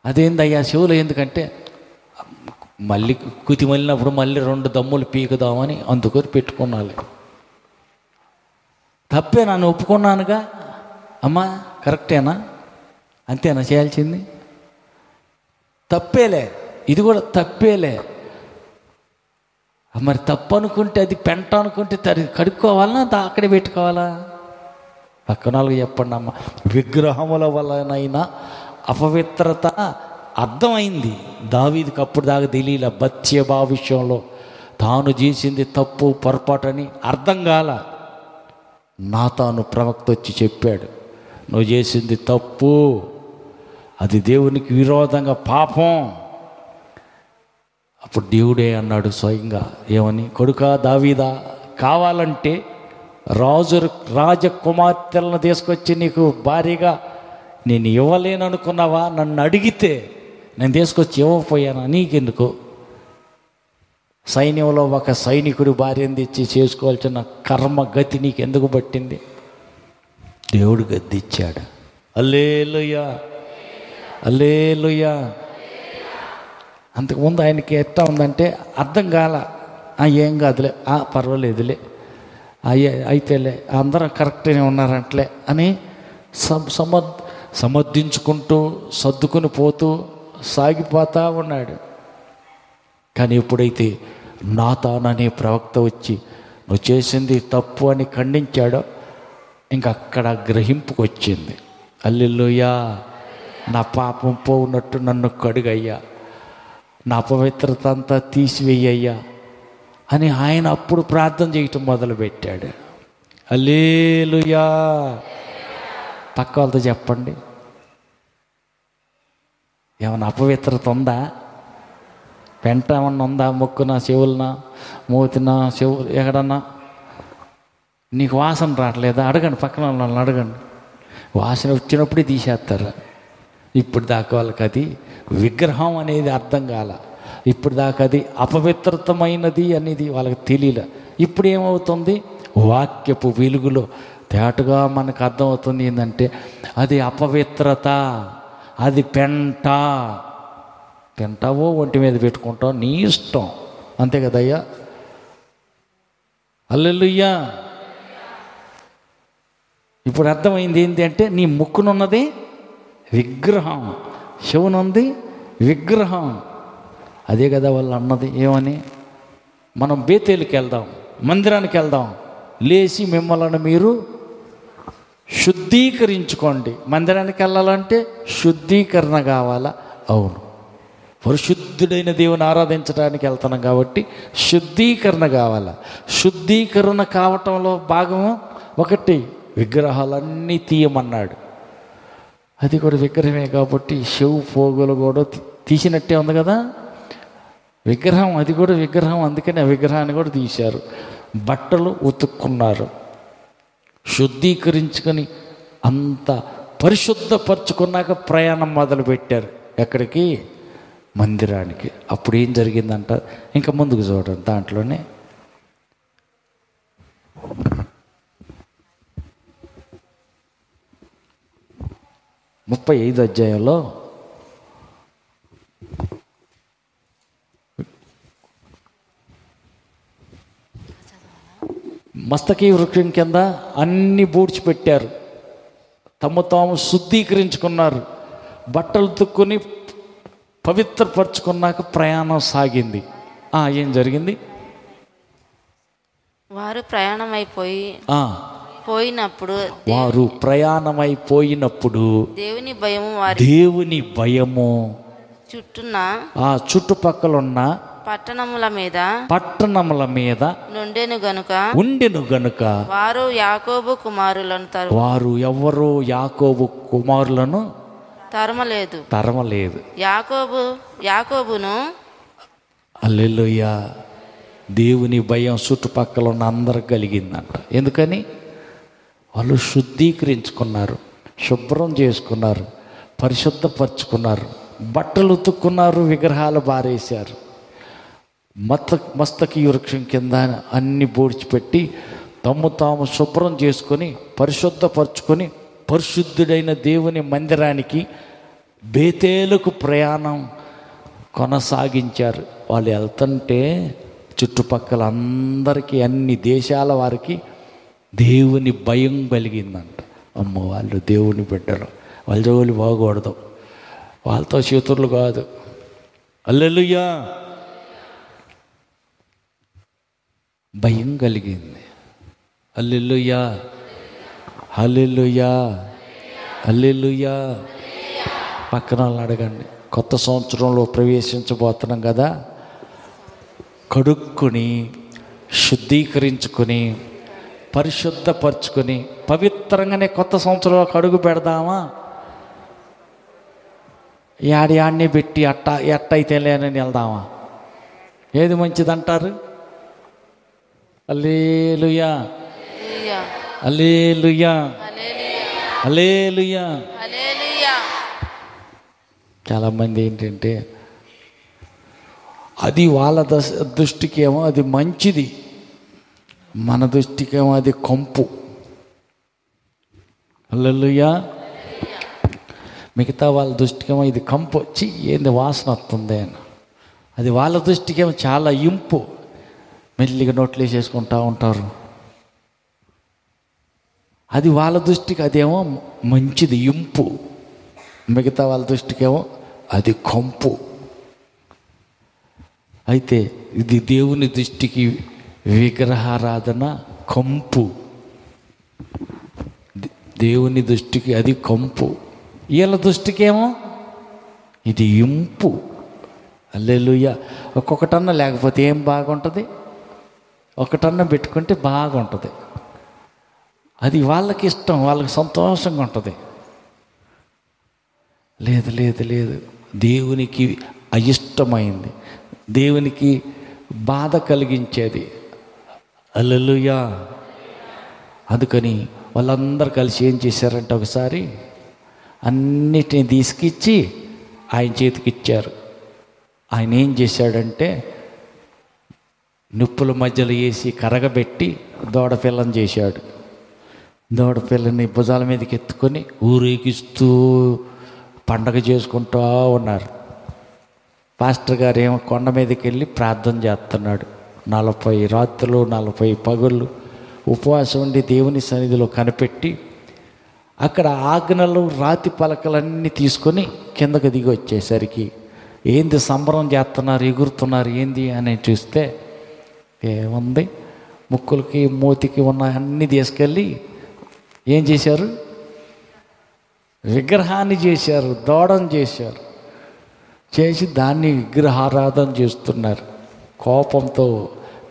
అదేందయ్యా చెవులో ఎందుకంటే మళ్ళీ కుతి మళ్ళినప్పుడు మళ్ళీ 2 దమ్ములు పీకుదామని అందుకొని పెట్టుకున్నాలి. తప్పే నన్ను ఒప్పుకున్నానుగా అమ్మా, కరెక్టేనా, అంతేనా చేయాల్సింది? తప్పేలే, ఇది కూడా తప్పేలే. మరి తప్పు అనుకుంటే అది పెంట అనుకుంటే కడుక్కోవాలన్నా అక్కడే పెట్టుకోవాలా? పక్కన వాళ్ళకి చెప్పండి అమ్మ, విగ్రహముల వలనైనా అపవిత్రత అర్థమైంది. దావీదుకి అప్పుడు దాకా తెలియలే. బత్షెబా విషయంలో తాను చేసింది తప్పు పొరపాటని అర్థం కాల. నాతాను ప్రవక్త వచ్చి చెప్పాడు, నువ్వు చేసింది తప్పు, అది దేవునికి విరోధంగా పాపం. అప్పుడు దేవుడే అన్నాడు స్వయంగా, ఏమని, కొడుకా దావీదా, కావాలంటే రాజకుమార్తెలను తీసుకొచ్చి నీకు భారీగా నేను ఇవ్వలేను అనుకున్నావా? నన్ను అడిగితే నేను తీసుకొచ్చి ఇవ్వకపోయానా? నీకెందుకు? సైన్యంలో ఒక సైనికుడి భార్యను తెచ్చి చేసుకోవాల్సిన కర్మ గతి నీకెందుకు పట్టింది? దేవుడు గద్దిచ్చాడు. హల్లెలూయా, హల్లెలూయా. అంతకుముందు ఆయనకి ఎట్లా ఉందంటే అర్థం కాల. ఏం కాదులే, పర్వాలేదులే, అయితేలే, అందరూ కరెక్ట్గానే ఉన్నారంటలే అని సమర్థించుకుంటూ సర్దుకుని పోతూ సాగిపోతా ఉన్నాడు. కానీ ఎప్పుడైతే నాతాను అనే ప్రవక్త వచ్చి నువ్వు చేసింది తప్పు అని ఖండించాడో ఇంకక్కడ గ్రహింపుకు వచ్చింది. హల్లెలూయా, నా పాపం పోవునట్టు నన్ను కడుగయ్యా, నా పవిత్రత అంతా తీసివేయ్యా అని ఆయన అప్పుడు ప్రార్థన చేయటం మొదలుపెట్టాడు. హల్లెలూయా. పక్క వాళ్ళతో చెప్పండి, ఏమన్నా అపవిత్రత ఉందా? పెంట ఏమన్నా ఉందా? ముక్కున, చెవులన, మూతిన, చెవు ఎక్కడన్నా నీకు వాసన రావట్లేదా? అడగండి, పక్కన వాళ్ళని అడగండి. వాసన వచ్చినప్పుడే తీసేస్తారు. ఇప్పుడు దాకా వాళ్ళకి అది విగ్రహం అనేది అర్థం కాల. ఇప్పుడు దాకా అది అపవిత్రతమైనది అనేది వాళ్ళకి తెలియలే. ఇప్పుడు ఏమవుతుంది? వాక్యపు వెలుగులో తేటగా మనకు అర్థమవుతుంది ఏంటంటే అది అపవిత్రత, అది పెంట. పెంటావో ఒంటి మీద పెట్టుకుంటావు, నీ ఇష్టం, అంతే కదయ్యా. హల్లెలూయా. ఇప్పుడు అర్థమైంది ఏంటి అంటే నీ ముక్కునున్నది విగ్రహం, చెవునుంది విగ్రహం. అదే కదా వాళ్ళు అన్నది. ఏమని? మనం బేతేలుకి వెళ్దాం, మందిరానికి వెళ్దాం, లేచి మిమ్మల్ని మీరు శుద్ధీకరించుకోండి. మందిరానికి వెళ్ళాలంటే శుద్ధీకరణ కావాలా? అవును, పరిశుద్ధుడైన దేవుని ఆరాధించడానికి వెళ్తున్నాం కాబట్టి శుద్ధీకరణ కావాలా. శుద్ధీకరణ కావటంలో భాగము ఒకటి, విగ్రహాలన్నీ తీయమన్నాడు. అది కూడా విగ్రహమే కాబట్టి చెవు పోగులు కూడా తీసినట్టే ఉంది కదా విగ్రహం. అది కూడా విగ్రహం, అందుకని ఆ విగ్రహాన్ని కూడా తీశారు. బట్టలు ఉతుక్కున్నారు, శుద్ధీకరించుకొని అంత పరిశుద్ధపరచుకున్నాక ప్రయాణం మొదలుపెట్టారు. ఎక్కడికి? మందిరానికి. అప్పుడు ఏం జరిగిందంట? ఇంకా ముందుకు చూడండి. దాంట్లోనే 35 అధ్యాయంలో మస్తకి వృక్షం కింద అన్ని బూడ్చిపెట్టారు, తమ తాము శుద్ధీకరించుకున్నారు, బట్టలు తుక్కుని పవిత్రపరచుకున్నాక ప్రయాణం సాగింది. ఏం జరిగింది? వారు ప్రయాణమైపోయినప్పుడు దేవుని భయము చుట్టుపక్కల ఉన్న పట్టణముల మీద ఉండెను గనుక వారు ఎవరు యాకోబు కుమారులను తరమలేదు. యాకోబును హల్లెలూయా. దేవుని భయం చుట్టుపక్కల ఉన్న అందరికి కలిగిందంట. ఎందుకని? వాళ్ళు శుద్ధీకరించుకున్నారు, శుభ్రం చేసుకున్నారు, పరిశుద్ధపరుచుకున్నారు, బట్టలు ఉతుక్కున్నారు, విగ్రహాలు బారేశారు. మస్తకి వృక్షం కింద అన్ని బూడ్చిపెట్టి తాము శుభ్రం చేసుకొని పరిశుద్ధపరచుకొని పరిశుద్ధుడైన దేవుని మందిరానికి బేతేలుకు ప్రయాణం కొనసాగించారు. వాళ్ళు వెళ్తుంటే చుట్టుపక్కల అందరికీ, అన్ని దేశాల వారికి దేవుని భయం కలిగిందంట. అమ్మో, వాళ్ళు దేవుని బిడ్డలు, వాళ్ళ జోలి బాగకూడదు, వాళ్ళతో చేతులు కాదు. హల్లెలూయా. భయం కలిగింది. హల్లెలూయా, హల్లెలూయా, హల్లెలూయా. పక్కన వాళ్ళని అడగండి, కొత్త సంవత్సరంలో ప్రవేశించబోతున్నాం కదా, కడుక్కుని శుద్ధీకరించుకొని పరిశుద్ధపరచుకొని పవిత్రంగానే కొత్త సంవత్సరంలో అడుగు పెడదామా? యాడియాన్ని పెట్టి ఎట్టయితే లేనని వెళ్దామా? ఏది మంచిదంటారు? హల్లెలూయా, హల్లెలూయా, హల్లెలూయా. చాలామంది ఏంటంటే అది వాళ్ళ దృష్టికేమో అది మంచిది, మన దృష్టికేమో అది కంపు. హల్లెలూయా. మిగతా వాళ్ళ దృష్టికేమో ఇది కంపు, వచ్చి ఏంది వాసన వస్తుంది అని. అది వాళ్ళ దృష్టికేమో చాలా ఇంపు, మెల్లిగా నోట్లు వేసేసుకుంటూ ఉంటారు. అది వాళ్ళ దృష్టికి అదేమో మంచిది, ఇంపు. మిగతా వాళ్ళ దృష్టికేమో అది కంపు. అయితే ఇది దేవుని దృష్టికి విగ్రహారాధన కంపు, దేవుని దృష్టికి అది కంపు. వీళ్ళ దృష్టికేమో ఇది ఇంపు. హల్లెలూయా. ఒక్కొక్కటన్నా లేకపోతే ఏం బాగుంటుంది, ఒకటన్నా పెట్టుకుంటే బాగుంటుంది. అది వాళ్ళకి ఇష్టం, వాళ్ళకి సంతోషంగా ఉంటుంది. లేదు లేదు లేదు, దేవునికి అయిష్టమైంది, దేవునికి బాధ కలిగించేది. హల్లెలూయా. అందుకని వాళ్ళందరూ కలిసి ఏం చేశారంటే, ఒకసారి అన్నిటిని తీసుకిచ్చి ఆయన చేతికి ఇచ్చారు. ఆయన ఏం చేశాడంటే, నిప్పుల మధ్యలో వేసి కరగబెట్టి దూడపిల్లని చేశాడు. దూడపిల్లని భుజాల మీదకి ఎత్తుకొని ఊరేగిస్తూ పండగ చేసుకుంటూ ఉన్నారు. పాస్టర్ గారు ఏమో కొండ మీదకి వెళ్ళి ప్రార్థన చేస్తున్నాడు. 40 రాత్రులు 40 పగుళ్ళు ఉపవాసం ఉండి దేవుని సన్నిధిలో కనిపెట్టి అక్కడ ఆజ్ఞలు రాతి పలకలన్నీ తీసుకొని కిందకు దిగి వచ్చేసరికి ఏంది సంబరం చేస్తున్నారు, ఎగురుతున్నారు ఏంది అని చూస్తే ఏముంది, ముక్కులకి మూతికి ఉన్న అన్నీ తీసుకెళ్ళి ఏం చేశారు, విగ్రహాన్ని చేశారు, దూడను చేశారు. చేసి దాన్ని విగ్రహారాధన చేస్తున్నారు. కోపంతో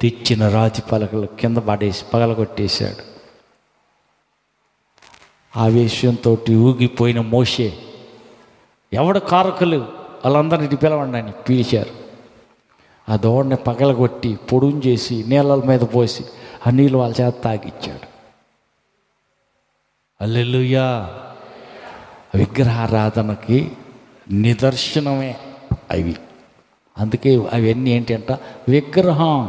తెచ్చిన రాతి పలకలు కింద పడేసి పగలగొట్టేశాడు. ఆవేశంతో ఊగిపోయిన మోషే, ఎవడు కారకులు వాళ్ళందరినీ పిలవండి అని పిలిచారు. ఆ దూడని పగలగొట్టి పొడుం చేసి నీళ్ళ మీద పోసి ఆ నీళ్ళు వాళ్ళ చేత తాగిచ్చాడు. హల్లెలూయా. విగ్రహారాధనకి నిదర్శనమే అవి. అందుకే అవన్నీ ఏంటంట, విగ్రహం.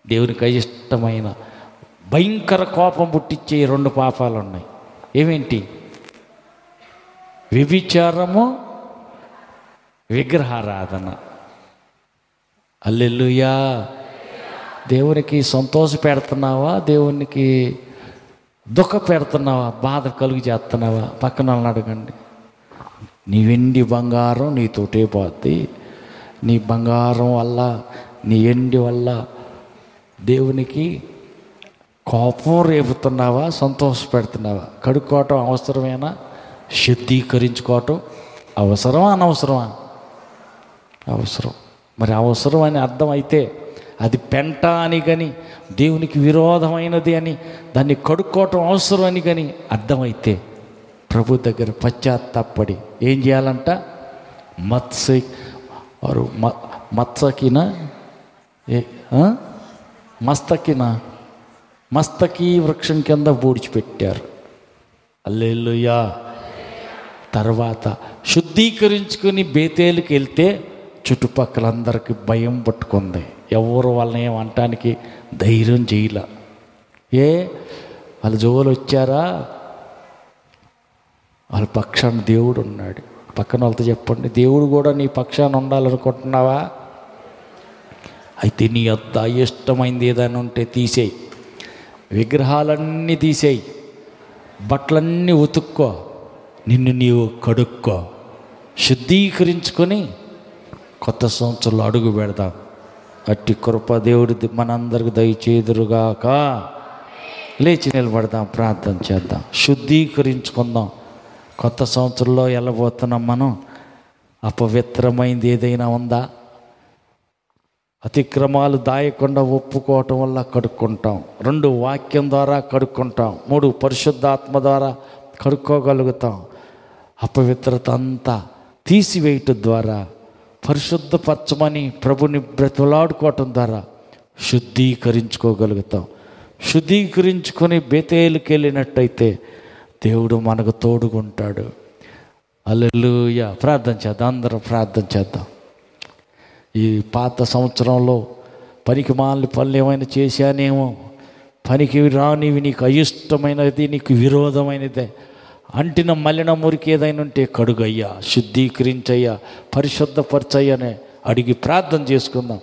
దేవునికి అయిష్టమైన భయంకర కోపం పుట్టించే 2 పాపాలు ఉన్నాయి. ఏమేంటి? వ్యభిచారము, విగ్రహారాధన. హల్లెలూయా. దేవునికి సంతోష పెడుతున్నావా, దేవునికి దుఃఖ పెడుతున్నావా, బాధ కలుగు చేస్తున్నావా? పక్కన వాళ్ళని అడగండి. నీ వెండి బంగారం నీతోటే పోద్ది. నీ బంగారం వల్ల, నీ వెండి వల్ల దేవునికి కోపం రేపుతున్నావా, సంతోష పెడుతున్నావా? కడుక్కోవటం అవసరమేనా? శుద్ధీకరించుకోవటం అవసరమా, అనవసరమా? అవసరం. మరి అవసరం అని అర్థమైతే అది పెంట అని కానీ, దేవునికి విరోధమైనది అని, దాన్ని కడుక్కోవటం అవసరం అని కానీ అర్థమైతే ప్రభు దగ్గర పశ్చాత్తాపడి ఏం చేయాలంట? మస్తకిన మస్తకి వృక్షం కింద పూడ్చిపెట్టారు. హల్లెలూయా. తర్వాత శుద్ధీకరించుకుని బేతేలుకి వెళ్తే చుట్టుపక్కలందరికీ భయం పట్టుకుంది. ఎవరు వాళ్ళని ఏమంటానికి ధైర్యం చేయలే. వాళ్ళ జోలు వచ్చారా? వాళ్ళ పక్షాన దేవుడు ఉన్నాడు. పక్కన వాళ్ళతో చెప్పండి, దేవుడు కూడా నీ పక్షాన ఉండాలనుకుంటున్నావా? అయితే నీ వద్ద ఇష్టమైంది ఏదైనా ఉంటే తీసేయి, విగ్రహాలన్నీ తీసేయి, బట్టలన్నీ ఉతుక్కో, నిన్ను నీవు కడుక్కో, శుద్ధీకరించుకొని కొత్త సంవత్సరంలో అడుగు పెడదాం. అట్టి కృప దేవుడి మనందరికి దయచేదురుగాక. లేచి నిలబడదాం, ప్రార్థన చేద్దాం, శుద్ధీకరించుకుందాం. కొత్త సంవత్సరంలో వెళ్ళబోతున్నాం మనం. అపవిత్రమైంది ఏదైనా ఉందా? అతిక్రమాలు దాయకుండా ఒప్పుకోవటం వల్ల కడుక్కుంటాం. 2 వాక్యం ద్వారా కడుక్కుంటాం. 3 పరిశుద్ధాత్మ ద్వారా కడుక్కోగలుగుతాం. అపవిత్రత అంతా తీసివేయటం ద్వారా, పరిశుద్ధపరచమని ప్రభుని బ్రతిలాడుకోవటం ద్వారా శుద్ధీకరించుకోగలుగుతాం. శుద్ధీకరించుకొని బేతేలుకి వెళ్ళినట్టయితే దేవుడు మనకు తోడుగుంటాడు. హల్లెలూయా. ప్రార్థన చేద్దాం, అందరం ప్రార్థన చేద్దాం. ఈ పాత సంవత్సరంలో పనికి మాలిన పనులు ఏమైనా చేశానేమో, పనికి రానివి, నీకు అయిష్టమైనది, నీకు విరోధమైనదే, అంటిన మలిన మురికి ఏదైనా ఉంటే కడుగయ్యా, శుద్ధీకరించయ్యా, పరిశుద్ధపరచయ్యనే అడిగి ప్రార్థన చేసుకుందాం.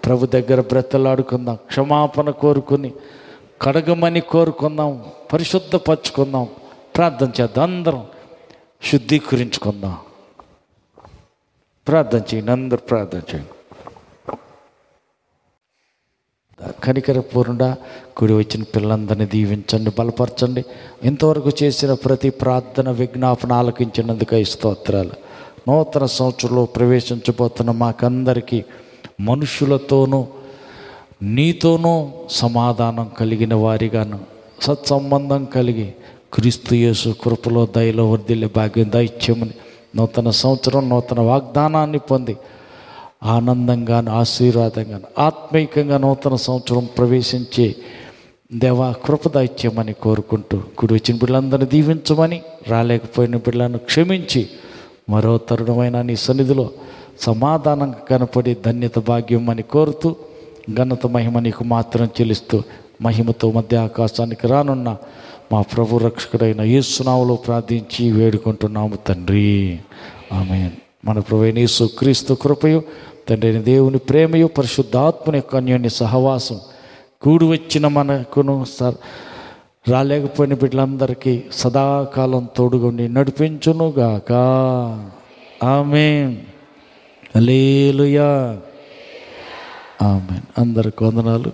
ప్రభు దగ్గర బ్రతలాడుకుందాం, క్షమాపణ కోరుకుని కడగమని కోరుకుందాం, పరిశుద్ధపరచుకుందాం. ప్రార్థన చేద్దాం, అందరం శుద్ధీకరించుకుందాం. ప్రార్థన చేయండి, అందరూ ప్రార్థన చేయండి. కనికరపూర్ణ కూడి వచ్చిన పిల్లలందరినీ దీవించండి, బలపరచండి. ఇంతవరకు చేసిన ప్రతి ప్రార్థన విజ్ఞాపన ఆలకించినందుకు స్తోత్రాలు. నూతన సంవత్సరంలో ప్రవేశించబోతున్న మాకందరికీ మనుషులతోనూ నీతోనూ సమాధానం కలిగిన వారిగాను, సత్సంబంధం కలిగి క్రీస్తు యేసు కృపలో దయలో వర్ధిల్లే భాగ్యం దైత్యమని నూతన సంవత్సరం నూతన వాగ్దానాన్ని పొంది ఆనందంగాను ఆశీర్వాదంగాను ఆత్మీయంగా నూతన సంవత్సరం ప్రవేశించే దేవా కృప దైత్యమని కోరుకుంటూ కూడి వచ్చిన బిడ్డలందరినీ దీవించమని, రాలేకపోయిన బిడ్డలను క్షమించి మరో తరుణమైన నీ సన్నిధిలో సమాధానం కనపడి ధన్యత భాగ్యం అని కోరుతూ ఘనత మహిమ నీకు మాత్రం చెల్లిస్తూ మహిమతో మధ్య ఆకాశానికి రానున్న మా ప్రభు రక్షకుడైన యేసు నామములో ప్రార్థించి వేడుకుంటున్నాము తండ్రి, ఆమేన్. మన ప్రభువైన యేసు క్రీస్తు కృపయు తండ్రి అయిన దేవుని ప్రేమయు పరిశుద్ధాత్మని యొక్క అన్యోన్య సహవాసం కూడి వచ్చిన మనకును రాలేకపోయిన బిడ్డలందరికీ సదాకాలం తోడుగుండి నడిపించునుగాక. ఆమేన్. హల్లెలూయా. ఆమేన్. అందరికి వందనాలు.